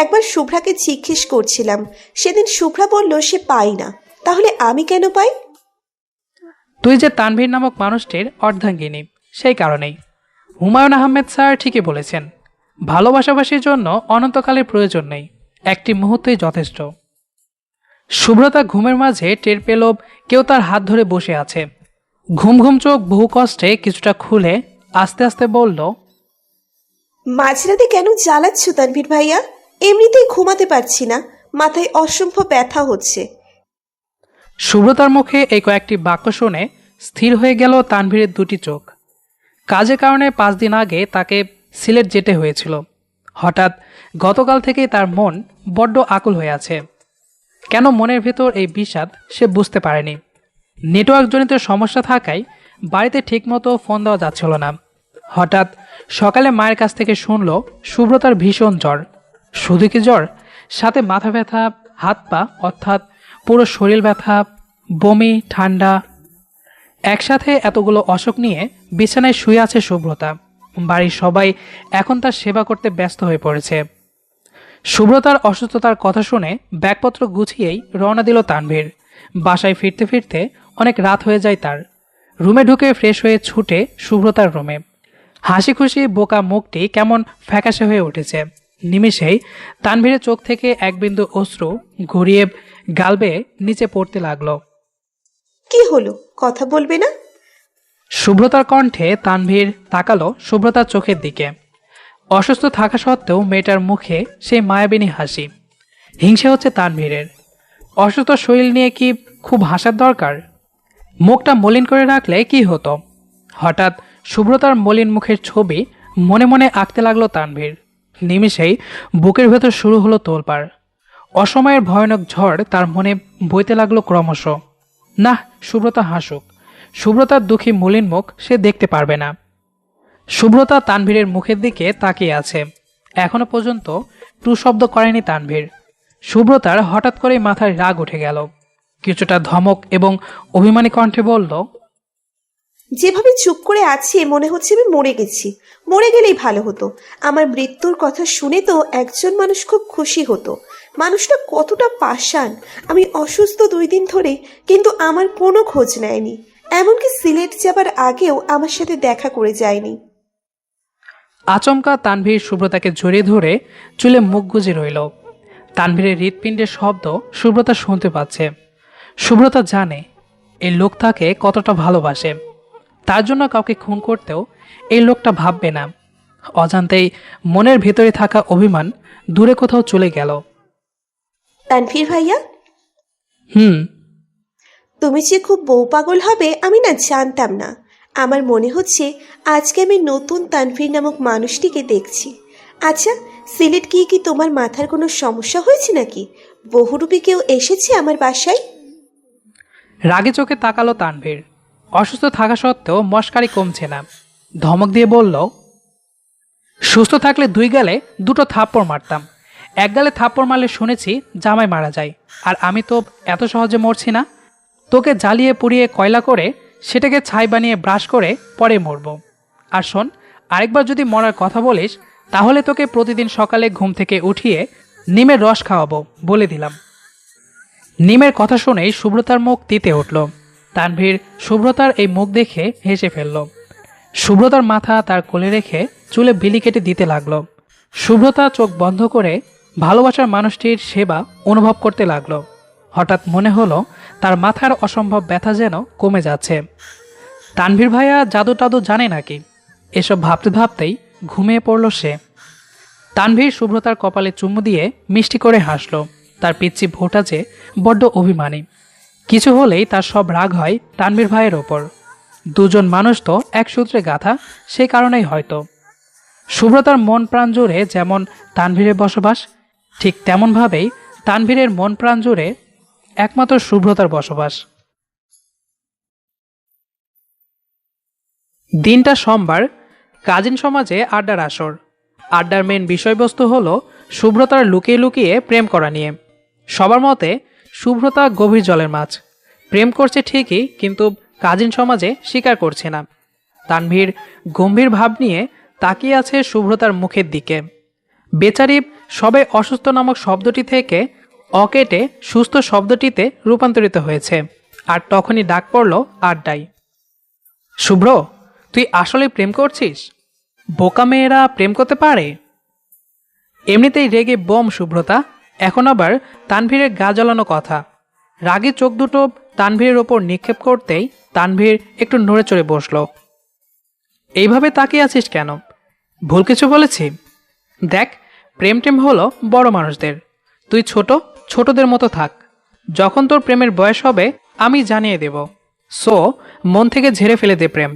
একবার শুভ্রাকে জিজ্ঞেস করছিলাম, সেদিন শুভ্রা বলল সে পাই না। তাহলে আমি কেন পাই? তুই যে তানভীর নামক মানুষটির অর্ধাঙ্গিনী, সেই কারণেই। হুমায়ুন আহমেদ স্যার ঠিকই বলেছেন, ভালোবাসাবাসির জন্য অনন্তকালের প্রয়োজন নেই, একটি মুহূর্তই যথেষ্ট। শুভ্রতা ঘুমের মাঝে টের পেল কেউ তার হাত ধরে বসে আছে। ঘুম ঘুম চোখ বহু কষ্টে কিছুটা খুলে আস্তে আস্তে বলল, মাঝরাতে কেন জ্বালাচ্ছ তানভীর ভাইয়া? এমনিতেই ঘুমাতে পারছি না, মাথায় অসম্ভব ব্যথা হচ্ছে। সুব্রতার মুখে এই কয়েকটি বাক্য শুনে স্থির হয়ে গেল তানভীরের দুটি চোখ। কাজের কারণে 5 দিন আগে তাকে সিলেট যেতে হয়েছিল। হঠাৎ গতকাল থেকেই তার মন বড্ড আকুল হয়ে আছে। কেন মনের ভেতর এই বিষাদ সে বুঝতে পারেনি। নেটওয়ার্কজনিত সমস্যা থাকায় বাড়িতে ঠিকমতো ফোন দেওয়া যাচ্ছিল না। হঠাৎ সকালে মায়ের কাছ থেকে শুনল সুব্রতার ভীষণ জ্বর। শুধু কি জ্বর, সাথে মাথা ব্যথা, হাত পা অর্থাৎ পুরো শরীর ব্যথা, বমি, ঠান্ডা, একসাথে এতগুলো অসুখ নিয়ে বিছানায় শুয়ে আছে সুব্রতা। বাড়ির সবাই এখন তার সেবা করতে ব্যস্ত হয়ে পড়েছে। সুব্রতার অসুস্থতার কথা শুনে ব্যাগপত্র গুছিয়েই রওনা দিল তানভীর। বাসায় ফিরতে ফিরতে অনেক রাত হয়ে যায় তার। রুমে ঢুকে ফ্রেশ হয়ে ছুটে সুব্রতার রুমে। হাসি খুশি বোকা মুখটি কেমন ফ্যাকাশে হয়ে উঠেছে। নিমিষেই তানভীরের চোখ থেকে এক বিন্দু অশ্রু ঘুরিয়ে গাল বেয়ে নিচে পড়তে লাগলো। কি হলো, কথা বলবে না? সুব্রতার কণ্ঠে তানভীর তাকালো সুব্রতার চোখের দিকে। অসুস্থ থাকা সত্ত্বেও মেয়েটার মুখে সেই মায়াবিনী হাসি। হিংসে হচ্ছে তানভীরের। অসুস্থ শরীর নিয়ে কি খুব হাসার দরকার? মুখটা মলিন করে রাখলে কি হতো? হঠাৎ সুব্রতার মলিন মুখের ছবি মনে মনে আঁকতে লাগলো তানভীর। নিমিষেই বুকের ভেতর শুরু হলো তোলপাড়। অসময়ের ভয়ানক ঝড় তার মনে বইতে লাগলো ক্রমশ। না, সুব্রতা হাসুক, সুব্রতার দুঃখী মলিন মুখ সে দেখতে পারবে না। সুব্রতা তানভীরের মুখের দিকে তাকিয়ে আছে। এখনো পর্যন্ত টু শব্দ করেনি তানভীর। সুব্রতার হঠাৎ করেই মাথায় রাগ উঠে গেল। কিছুটা ধমক এবং অভিমানী কণ্ঠে বলল, যেভাবে চুপ করে আছি মনে হচ্ছে আমি মরে গেছি। মরে গেলেই ভালো হতো। আমার মৃত্যুর কথা শুনে তো একজন মানুষ খুব খুশি হতো। মানুষটা কতটা পাষাণ। আমি অসুস্থ 2 দিন ধরে, কিন্তু আমার কোনো খোঁজ নেয়নি। এমনকি সিলেট যাবার আগেও আমার সাথে দেখা করে যায়নি। আচমকা তানভীর সুব্রতাকে জড়িয়ে ধরে চুলে মুখ গুজে রইল। তানভীরের হৃৎপিণ্ডের শব্দ সুব্রতা শুনতে পাচ্ছে। সুব্রতা জানে এই লোক তাকে কতটা ভালোবাসে। তার জন্য কাউকে খুন করতেও এই লোকটা ভাববে না। অজান্তেই মনের ভেতরে থাকা অভিমান দূরে কোথাও চলে গেল। তানভীর ভাইয়া, হুম। তুমি যে খুব বউ পাগল হবে আমি না জানতাম না। আমার মনে হচ্ছে আজকে আমি নতুন তানভীর নামক মানুষটিকে দেখছি। আচ্ছা, সিলেট গিয়ে কি তোমার মাথার কোনো সমস্যা হয়েছে নাকি? বহুরূপী কেউ এসেছে আমার বাসায়? রাগে চোখে তাকালো তানভীর। অসুস্থ থাকা সত্ত্বেও মশকারি কমছে না। ধমক দিয়ে বলল, সুস্থ থাকলে 2 গালে 2টো থাপ্পড় মারতাম। 1 গালে থাপ্পড় মারলে শুনেছি জামাই মারা যায়, আর আমি তো এত সহজে মরছি না। তোকে জ্বালিয়ে পুড়িয়ে কয়লা করে সেটাকে ছাই বানিয়ে ব্রাশ করে পরে মরব। আর শোন, আরেকবার যদি মরার কথা বলিস তাহলে তোকে প্রতিদিন সকালে ঘুম থেকে উঠিয়ে নিমের রস খাওয়াবো, বলে দিলাম। নিমের কথা শুনেই সুব্রতার মুখ তিতে উঠল। তানভীর শুভ্রতার এই মুখ দেখে হেসে ফেলল। শুভ্রতার মাথা তার কোলে রেখে চুলে বিলি কেটে দিতে লাগলো। শুভ্রতা চোখ বন্ধ করে ভালোবাসার মানুষটির সেবা অনুভব করতে লাগলো। হঠাৎ মনে হলো তার মাথার অসম্ভব ব্যথা যেন কমে যাচ্ছে। তানভীর ভাইয়া জাদু টাদু জানে নাকি? এসব ভাবতে ভাবতেই ঘুমিয়ে পড়ল সে। তানভীর শুভ্রতার কপালে চুমু দিয়ে মিষ্টি করে হাসল। তার পিচ্চি ভোটা যে বড্ড অভিমানী। কিছু হলেই তার সব রাগ হয় তানভীর ভাইয়ের ওপর। দুজন মানুষ তো এক সূত্রে গাঁথা, সে কারণেই হয়তো। শুভ্রতার মন প্রাণ জুড়ে যেমন তানভীরের বসবাস, ঠিক তেমনভাবেই তানভীরের মন প্রাণ জুড়ে একমাত্র শুভ্রতার বসবাস। দিনটা সোমবার, কাজিন সমাজে আড্ডার আসর। আড্ডার মেন বিষয়বস্তু হলো শুভ্রতার লুকিয়ে লুকিয়ে প্রেম করা নিয়ে। সবার মতে শুভ্রতা গভীর জলের মাছ, প্রেম করছে ঠিকই, কিন্তু কাজিন সমাজে স্বীকার করছে না। তানভীর গম্ভীর ভাব নিয়ে তাকিয়ে আছে শুভ্রতার মুখের দিকে। বেচারি সবে অসুস্থ নামক শব্দটি থেকে অকেটে সুস্থ শব্দটিতে রূপান্তরিত হয়েছে। আর তখনই ডাক পড়ল আড্ডায়, শুভ্র, তুই আসলে প্রেম করছিস? বোকা মেয়েরা প্রেম করতে পারে? এমনিতেই রেগে বোম শুভ্রতা, এখন আবার তানভীরের গা জ্বালানো কথা। রাগে চোখ দুটো তানভীরের ওপর নিক্ষেপ করতেই তানভীর একটু নড়ে চড়ে বসল। এইভাবে তাকিয়ে আছিস কেন? ভুল কিছু বলেছি? দেখ, প্রেম টেম হলো বড় মানুষদের, তুই ছোটদের মতো থাক। যখন তোর প্রেমের বয়স হবে আমি জানিয়ে দেব। সো মন থেকে ঝেড়ে ফেলে দে প্রেম।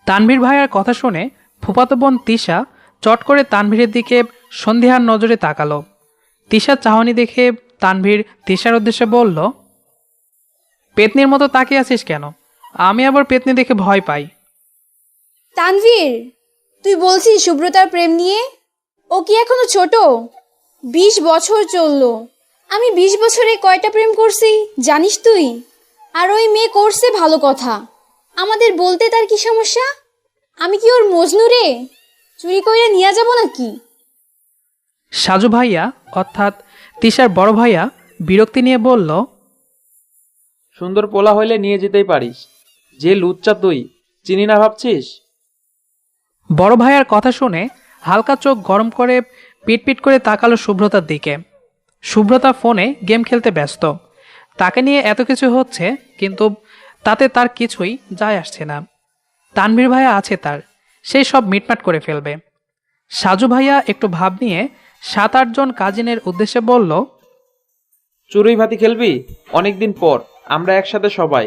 তানভীর ভাইয়ার কথা শুনে ফুফাতো বোন তিশা চট করে তানভীরের দিকে সন্ধিহার নজরে তাকালো। তিশার চাহনি দেখে তানভীর তিশার উদ্দেশ্যে বলল, পেতনির মতো তাকিয়ে আছিস কেন? আমি আবার পেতনি দেখে ভয় পাই। তানভীর, তুই বলছিস শুভ্রতার প্রেম নিয়ে? ও কি এখনো ছোট? 20 বছর চললো। আমি 20 বছরে কয়টা প্রেম করছি জানিস তুই? আর ওই মেয়ে করছে ভালো কথা, আমাদের বলতে তার কি সমস্যা? আমি কি ওর মজনু রে? চুরি করে নিয়ে যাব নাকি? সাজু ভাইয়া অর্থাৎ তিশার বড় ভাইয়া বিরক্তি নিয়ে বলল, সুন্দর পোলা হইলে নিয়ে যেতেই পারিস, যে লুচ্চা তুই, চিনি না ভাবছিস? বড় ভাইয়ার কথা শুনে হালকা চোখ গরম করে পিটপিট করে তাকালো শুভ্রতার দিকে। শুভ্রতা ফোনে গেম খেলতে ব্যস্ত। তাকে নিয়ে এত কিছু হচ্ছে, কিন্তু তাতে তার কিছুই যায় আসছে না। তানভীর ভাইয়া আছে তার, সেই সব মিটমাট করে ফেলবে। সাজু ভাইয়া একটু ভাব নিয়ে 7-8 জন কাজিনের উদ্দেশ্যে বলল, চুরুই ভাতি খেলবি? অনেকদিন পর আমরা একসাথে সবাই।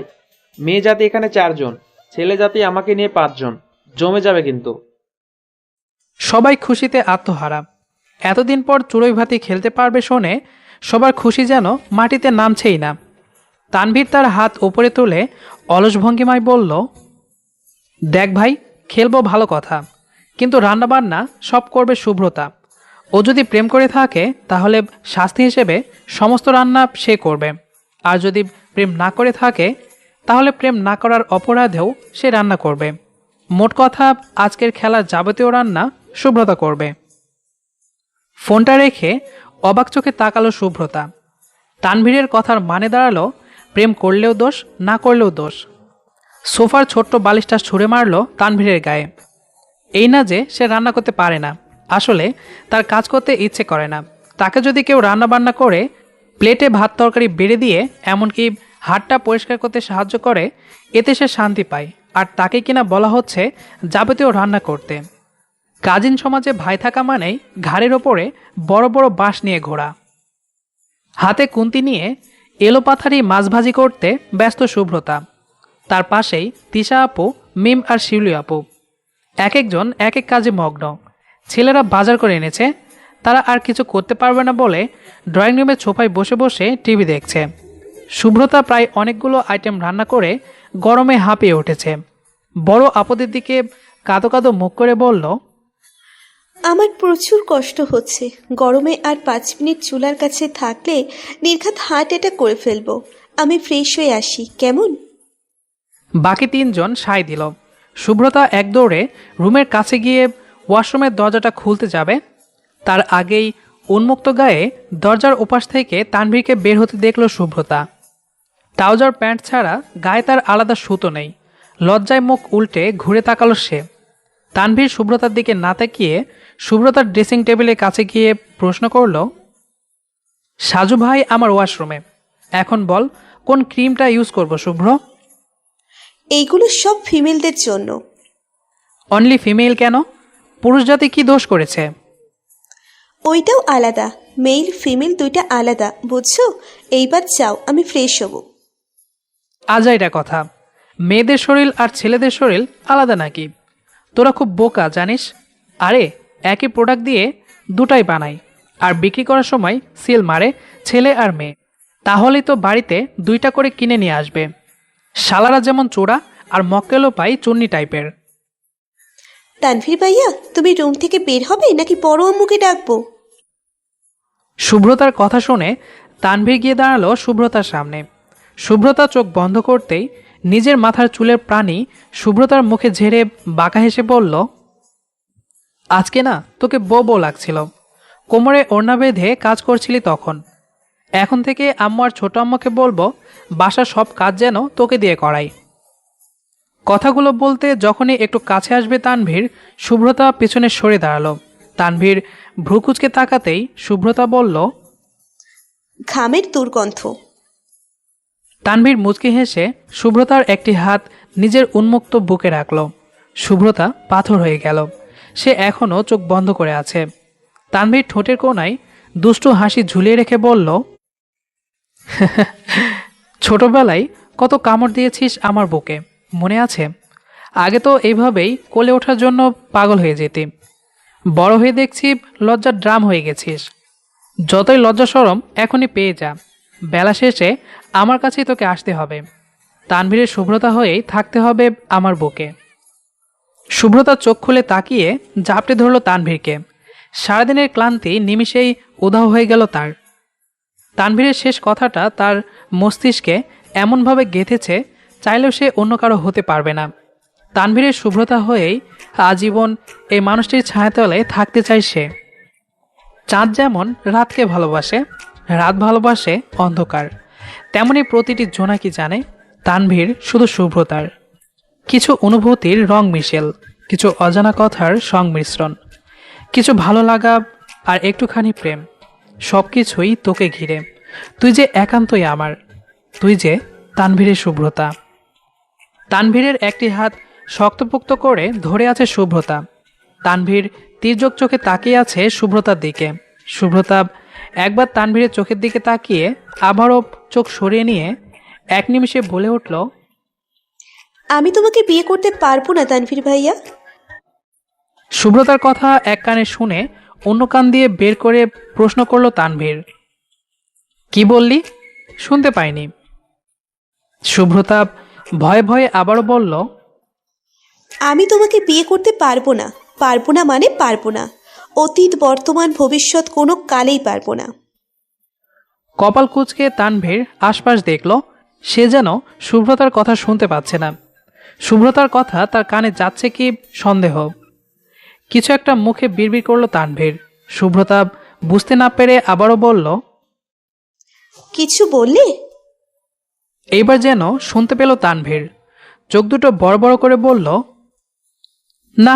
মেয়ে জাতি এখানে 4 জন, ছেলে জাতি আমাকে নিয়ে 5 জন। জমে যাবে কিন্তু। সবাই খুশিতে আত্মহারা। এতদিন পর চুরই ভাতি খেলতে পারবে শুনে সবার খুশি যেন মাটিতে নামছেই না। তানভীর তার হাত উপরে তুলে অলস ভঙ্গিমায় বলল, দেখ ভাই, খেলবো ভালো কথা, কিন্তু রান্নাবান্না সব করবে শুভ্রতা। ও যদি প্রেম করে থাকে তাহলে শাস্তি হিসেবে সমস্ত রান্না সে করবে, আর যদি প্রেম না করে থাকে তাহলে প্রেম না করার অপরাধেও সে রান্না করবে। মোট কথা, আজকের খেলার যাবতীয় রান্না শুভ্রতা করবে। ফোনটা রেখে অবাক চোখে তাকালো শুভ্রতা। তানভীরের কথার মানে দাঁড়ালো, প্রেম করলেও দোষ, না করলেও দোষ। সোফার ছোট্ট বালিশটা ছুঁড়ে মারল তানভীরের গায়ে। এই না যে সে রান্না করতে পারে না, আসলে তার কাজ করতে ইচ্ছে করে না। তাকে যদি কেউ রান্না বান্না করে প্লেটে ভাত তরকারি বেড়ে দিয়ে এমনকি হাতটা পরিষ্কার করতে সাহায্য করে, এতে সে শান্তি পায়। আর তাকে কিনা বলা হচ্ছে যাবতীয় রান্না করতে। কাজিন সমাজে ভাই থাকা মানেই ঘাড়ের ওপরে বড় বড় বাঁশ নিয়ে ঘোরা। হাতে কুন্তি নিয়ে এলোপাথারি মাছ ভাজি করতে ব্যস্ত শুভ্রতা। তার পাশেই তিশা আপু, মিম আর শিউলি আপু। এক একজন এক এক কাজে মগ্ন। ছেলেরা বাজার করে এনেছে, তারা আর কিছু করতে পারবে না বলে ড্রয়িং রুমে সোফায় বসে বসে টিভি দেখছে। শুভ্রতা প্রায় অনেকগুলো আইটেম রান্না করে গরমে হাঁপিয়ে উঠেছে। বড় আপদের দিকে কাঁদো কাঁদো মুখ করে বলল, আমার প্রচুর কষ্ট হচ্ছে। গরমে আর 5 মিনিট চুলার কাছে থাকলে নির্ঘাত হার্ট অ্যাটাক করে ফেলবো। আমি ফ্রেশ হয়ে আসি, কেমন? বাকি তিনজন সায় দিল। শুভ্রতা এক দৌড়ে রুমের কাছে গিয়ে ওয়াশরুমের দরজাটা খুলতে যাবে, তার আগেই উন্মুক্ত গায়ে দরজার ওপাশ থেকে তানভীরকে বের হতে দেখল শুভ্রতা। ট্রাউজার প্যান্ট ছাড়া গায়ে তার আলাদা সুতো নেই। লজ্জায় মুখ উল্টে ঘুরে তাকালো সে। তানভীর শুভ্রতার দিকে না তাকিয়ে শুভ্রতার ড্রেসিং টেবিলের কাছে গিয়ে প্রশ্ন করল, সাজু ভাই আমার ওয়াশরুমে, এখন বল কোন ক্রিমটা ইউজ করব শুভ্র? এইগুলো সব ফিমেলদের জন্য। অনলি ফিমেল কেন? পুরুষ জাতি কি দোষ করেছে? ওইটাও আলাদা, মেল ফিমেল দুইটা আলাদা, বুঝছো? এইবার যাও, আমি ফ্রেশ হব। আজাইরা কথা, মেয়েদের শরীর আর ছেলেদের শরীর আলাদা নাকি? তোরা খুব বোকা জানিস। আরে একই প্রোডাক্ট দিয়ে দুটাই বানাই, আর বিক্রি করার সময় সেল মারে ছেলে আর মেয়ে। তাহলেই তো বাড়িতে দুইটা করে কিনে নিয়ে আসবে। শালারা যেমন চোরা আর মক্কেলও পাই চুন্নি টাইপের। তানভীর ভাইয়া, তুমি রুম থেকে বের হবে নাকি বড় আম্মুকে ডাকবো? শুভ্রতার কথা শুনে তানভীর গিয়ে দাঁড়ালো শুভ্রতার সামনে। শুভ্রতা চোখ বন্ধ করতেই নিজের মাথার চুলের প্রাণী শুভ্রতার মুখে ঝেড়ে বাঁকা হেসে বলল, আজকে না তোকে বউ লাগছিল। কোমরে ওড়না বেঁধে কাজ করছিলি তখন। এখন থেকে আম্মু আর ছোট আম্মুকে বলবো বাসার সব কাজ যেন তোকে দিয়ে করাই। কথাগুলো বলতে যখনই একটু কাছে আসবে তানভীর, শুভ্রতা পেছনে সরে দাঁড়ালো। তানভীর ভ্রুকুচকে তাকাতেই শুভ্রতা বলল, ঘামের দুর্গন্ধ। তানভীর মুচকি হেসে শুভ্রতার একটি হাত নিজের উন্মুক্ত বুকে রাখল। শুভ্রতা পাথর হয়ে গেল। সে এখনও চোখ বন্ধ করে আছে। তানভীর ঠোঁটের কোণায় দুষ্টু হাসি ঝুলিয়ে রেখে বলল, ছোটবেলায় কত কামড় দিয়েছিস আমার বুকে, মনে আছে? আগে তো এইভাবেই কোলে ওঠার জন্য পাগল হয়ে যেতি। বড় হয়ে দেখছি লজ্জার ড্রাম হয়ে গেছিস। যতই লজ্জা শরম এখনই পেয়ে যা, বেলা শেষে আমার কাছেই তোকে আসতে হবে। তানভীরের শুভ্রতা হয়েই থাকতে হবে আমার বুকে। শুভ্রতা চোখ খুলে তাকিয়ে ঝাপটে ধরল তানভীরকে। সারাদিনের ক্লান্তি নিমিষেই উধাও হয়ে গেল তার। তানভীরের শেষ কথাটা তার মস্তিষ্কে এমনভাবে গেঁথেছে, চাইলেও সে অন্য কারো হতে পারবে না। তানভীরের শুভ্রতা হয়েই আজীবন এই মানুষটির ছায়াতলে থাকতে চায় সে। চাঁদ যেমন রাতকে ভালোবাসে, রাত ভালোবাসে অন্ধকার, তেমনি প্রতিটি জোনাকি জানে তানভীর শুধু শুভ্রতার। কিছু অনুভূতির রং মিশেল, কিছু অজানা কথার সংমিশ্রণ, কিছু ভালো লাগা আর একটুখানি প্রেম, সব কিছুই তোকে ঘিরে। তুই যে একান্তই আমার, তুই যে তানভীরের শুভ্রতা। তানভীরের একটি হাত শক্তপোক্ত করে ধরে আছে শুভ্রতা। তানভীর তীর্যক চোখে তাকিয়ে আছে শুভ্রতার দিকে। শুভ্রতা একবার তানভীরের চোখের দিকে তাকিয়ে আবারও চোখ সরিয়ে নিয়ে এক নিমিষে বলে উঠল, আমি তোমাকে বিয়ে করতে পারবো না তানভীর ভাইয়া। শুভ্রতার কথা এক কানে শুনে অন্য কান দিয়ে বের করে প্রশ্ন করল তানভীর, কি বললি? শুনতে পাইনি। শুভ্রতা ভয়ে ভয়ে আবারও বলল, আমি তোমাকে বিয়ে করতে পারবো না। পারবো না মানে পারবো না। অতীত, বর্তমান, ভবিষ্যৎ কোনো কালেই পারবো না। কপাল কুঁচকে তানভীর আশপাশ দেখল, সে যেন শুভ্রতার কথা শুনতে পাচ্ছে না। শুভ্রতার কথা তার কানে যাচ্ছে কি সন্দেহ। কিছু একটা মুখে বিড়বিড় করলো তানভীর। শুভ্রতা বুঝতে না পেরে আবারও বলল, কিছু বললে? এইবার যেন শুনতে পেল তানভীর। চোখ দুটো বড় বড় করে বলল, না,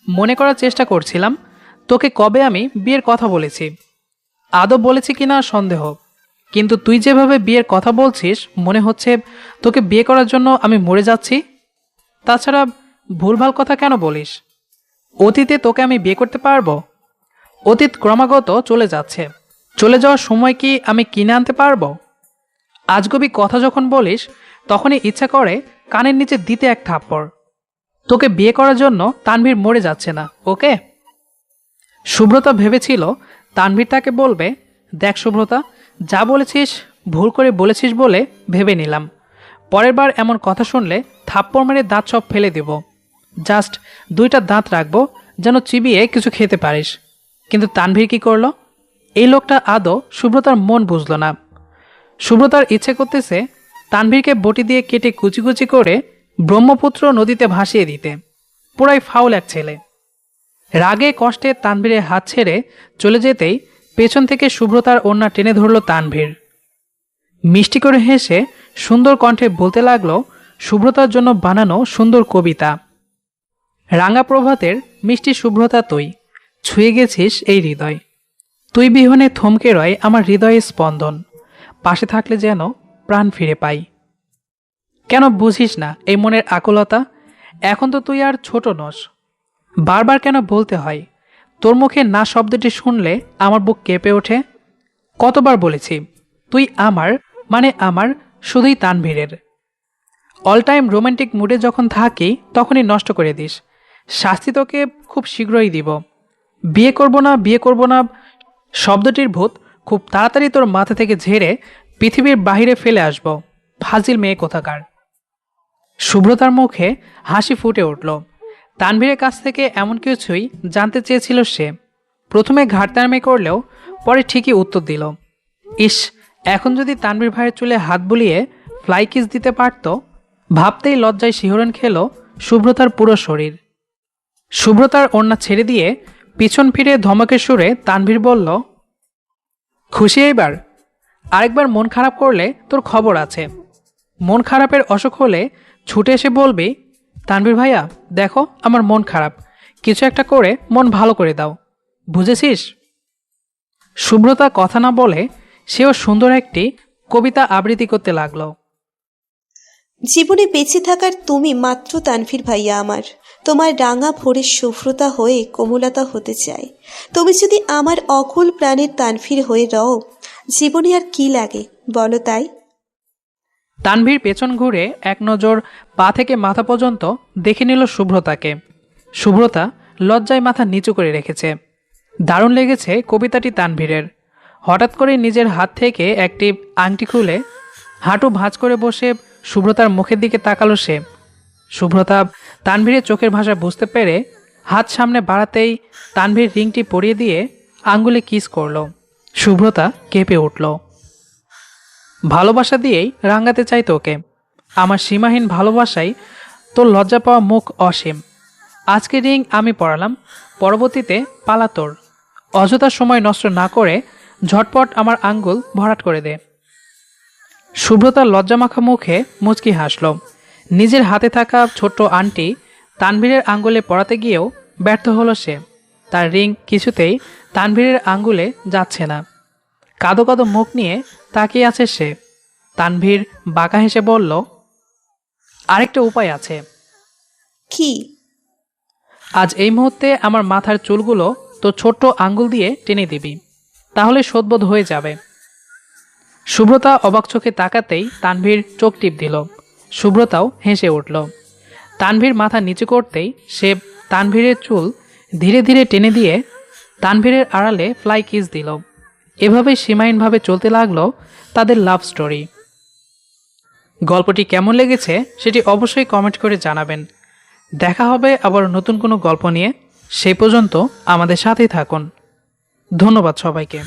মনে করার চেষ্টা করছিলাম তোকে কবে আমি বিয়ের কথা বলেছি। আদৌ বলেছি কিনা সন্দেহ, কিন্তু তুই যেভাবে বিয়ের কথা বলছিস মনে হচ্ছে তোকে বিয়ে করার জন্য আমি মরে যাচ্ছি। তাছাড়া ভুলভাল কথা কেন বলিস? অতীতে তোকে আমি বিয়ে করতে পারবো? অতীত ক্রমাগত চলে যাচ্ছে, চলে যাওয়ার সময় কি আমি কিনে আনতে পারবো? আজগবি কথা যখন বলিস তখনই ইচ্ছা করে কানের নিচে দিতে এক থাপ্পড়। তোকে বিয়ে করার জন্য তানভীর মরে যাচ্ছে না, ওকে? শুভ্রতা ভেবেছিল তানভীর তাকে বলবে, দেখ শুভ্রতা, যা বলেছিস ভুল করে বলেছিস বলে ভেবে নিলাম, পরের বার এমন কথা শুনলে থাপ্পড় মেরে দাঁত সব ফেলে দেব। জাস্ট 2টা দাঁত রাখবো যেন চিবিয়ে কিছু খেতে পারিস। কিন্তু তানভীর কি করলো? এই লোকটা আদৌ সুব্রতার মন বুঝলো না। সুব্রতার ইচ্ছে করতেছে তানভীরকে বটি দিয়ে কেটে কুচি কুচি করে ব্রহ্মপুত্র নদীতে ভাসিয়ে দিতে। পুরাই ফাউল এক ছেলে। রাগে কষ্টে তানভীরের হাত ছেড়ে চলে যেতেই পেছন থেকে সুব্রতার ওড়না টেনে ধরল তানভীর। মিষ্টি করে হেসে সুন্দর কণ্ঠে বলতে লাগলো সুব্রতার জন্য বানানো সুন্দর কবিতা। রাঙা প্রভাতের মিষ্টি সুব্রতা তুই, ছুঁয়ে গেছিস এই হৃদয়। তুই বিহনে থমকে রয় আমার হৃদয়ের স্পন্দন, পাশে থাকলে যেন প্রাণ ফিরে পাই। কেন বুঝিস না এই মনের আকুলতা? এখন তো তুই আর ছোট নস। বারবার কেন বলতে হয়? তোর মুখে না শব্দটি শুনলে আমার বুক কেঁপে ওঠে। কতবার বলেছি তুই আমার, মানে আমার শুধুই তানভীরের। অল টাইম রোমান্টিক মুডে যখন থাকি তখনই নষ্ট করে দিস। শাস্তি তোকে খুব শীঘ্রই দিব। বিয়ে করব না শব্দটির ভূত খুব তাড়াতাড়ি তোর মাথা থেকে ঝেড়ে পৃথিবীর বাহিরে ফেলে আসব। ফাজিল মেয়ে কোথাকার। সুব্রতার মুখে হাসি ফুটে উঠল। তানভীরের কাছ থেকে এমন কিছুই জানতে চেয়েছিল সে। প্রথমে ঘাটতারামি করলেও পরে ঠিকই উত্তর দিল। ইস, এখন যদি তানভীর ভাইয়ের চুলে হাত বুলিয়ে ফ্লাই কিস দিতে পারত। ভাবতেই লজ্জায় শিহরণ খেল সুব্রতার পুরো শরীর। সুব্রতার ওড়না ছেড়ে দিয়ে পিছন ফিরে ধমকের সুরে তানভীর বলল, খুশি এইবার? আরেকবার মন খারাপ করলে তোর খবর আছে। মন খারাপের অসুখ হলে ছুটে এসে বলবি, তানভীর ভাইয়া দেখো আমার মন খারাপ, কিছু একটা করে মন ভালো করে দাও, বুঝেছিস? সুব্রতা কথা না বলে সেও সুন্দর একটি কবিতা আবৃত্তি করতে লাগলো। জীবনে বেঁচে থাকার তুমি মাত্র তানভীর ভাইয়া আমার। তোমার রাঙা ভোরের শুভ্রতা হয়ে কোমলতা হতে চাই। তুমি যদি আমার অকুল প্রাণের তানভীর হয়ে রও, জীবনে আর কি লাগে বলো তাই? তানভীর পেছন ঘুরে এক নজর পা থেকে মাথা পর্যন্ত দেখে নিল শুভ্রতাকে। শুভ্রতা লজ্জায় মাথা নিচু করে রেখেছে। দারুণ লেগেছে কবিতাটি তানভীরের। হঠাৎ করে নিজের হাত থেকে একটি আংটি খুলে হাঁটু ভাঁজ করে বসে শুভ্রতার মুখের দিকে তাকালো সে। শুভ্রতা তানভীরের চোখের ভাষা বুঝতে পেরে হাত সামনে বাড়াতেই তানভীর রিংটি পরিয়ে দিয়ে আঙ্গুলে কিস করল। শুভ্রতা কেঁপে উঠল। ভালোবাসা দিয়েই রাঙাতে চাই তোকে। আমার সীমাহীন ভালোবাসায় তোর লজ্জা পাওয়া মুখ অসীম। আজকে রিং আমি পরালাম, পরবর্তীতে পালা তোর। অযথা সময় নষ্ট না করে ঝটপট আমার আঙ্গুল ভরাট করে দে। শুভ্রতার লজ্জামাখা মুখে মুচকি হাসল। নিজের হাতে থাকা ছোট্ট আংটি তানভীরের আঙ্গুলে পরাতে গিয়েও ব্যর্থ হলো সে। তার রিং কিছুতেই তানভীরের আঙ্গুলে যাচ্ছে না। কাঁদো কাঁদো মুখ নিয়ে তাকিয়ে আছে সে। তানভীর বাঁকা হেসে বলল, আরেকটা উপায় আছে। কি? আজ এই মুহূর্তে আমার মাথার চুলগুলো তো ছোট্ট আঙ্গুল দিয়ে টেনে দিবি, তাহলে শোধবোধ হয়ে যাবে। শুভ্রতা অবাক চোখে তাকাতেই তানভীর চোখ টিপ দিল। শুভ্রতাও হেসে উঠল। তানভীর মাথা নিচু করতেই সে তানভীরের চুল ধীরে ধীরে টেনে দিয়ে তানভীরের আড়ালে ফ্লাই কিস দিল। এভাবেই সীমাহীনভাবে চলতে লাগলো তাদের লাভ স্টোরি। গল্পটি কেমন লেগেছে সেটি অবশ্যই কমেন্ট করে জানাবেন। দেখা হবে আবার নতুন কোনো গল্প নিয়ে। সেই পর্যন্ত আমাদের সাথেই থাকুন। ধন্যবাদ সবাইকে।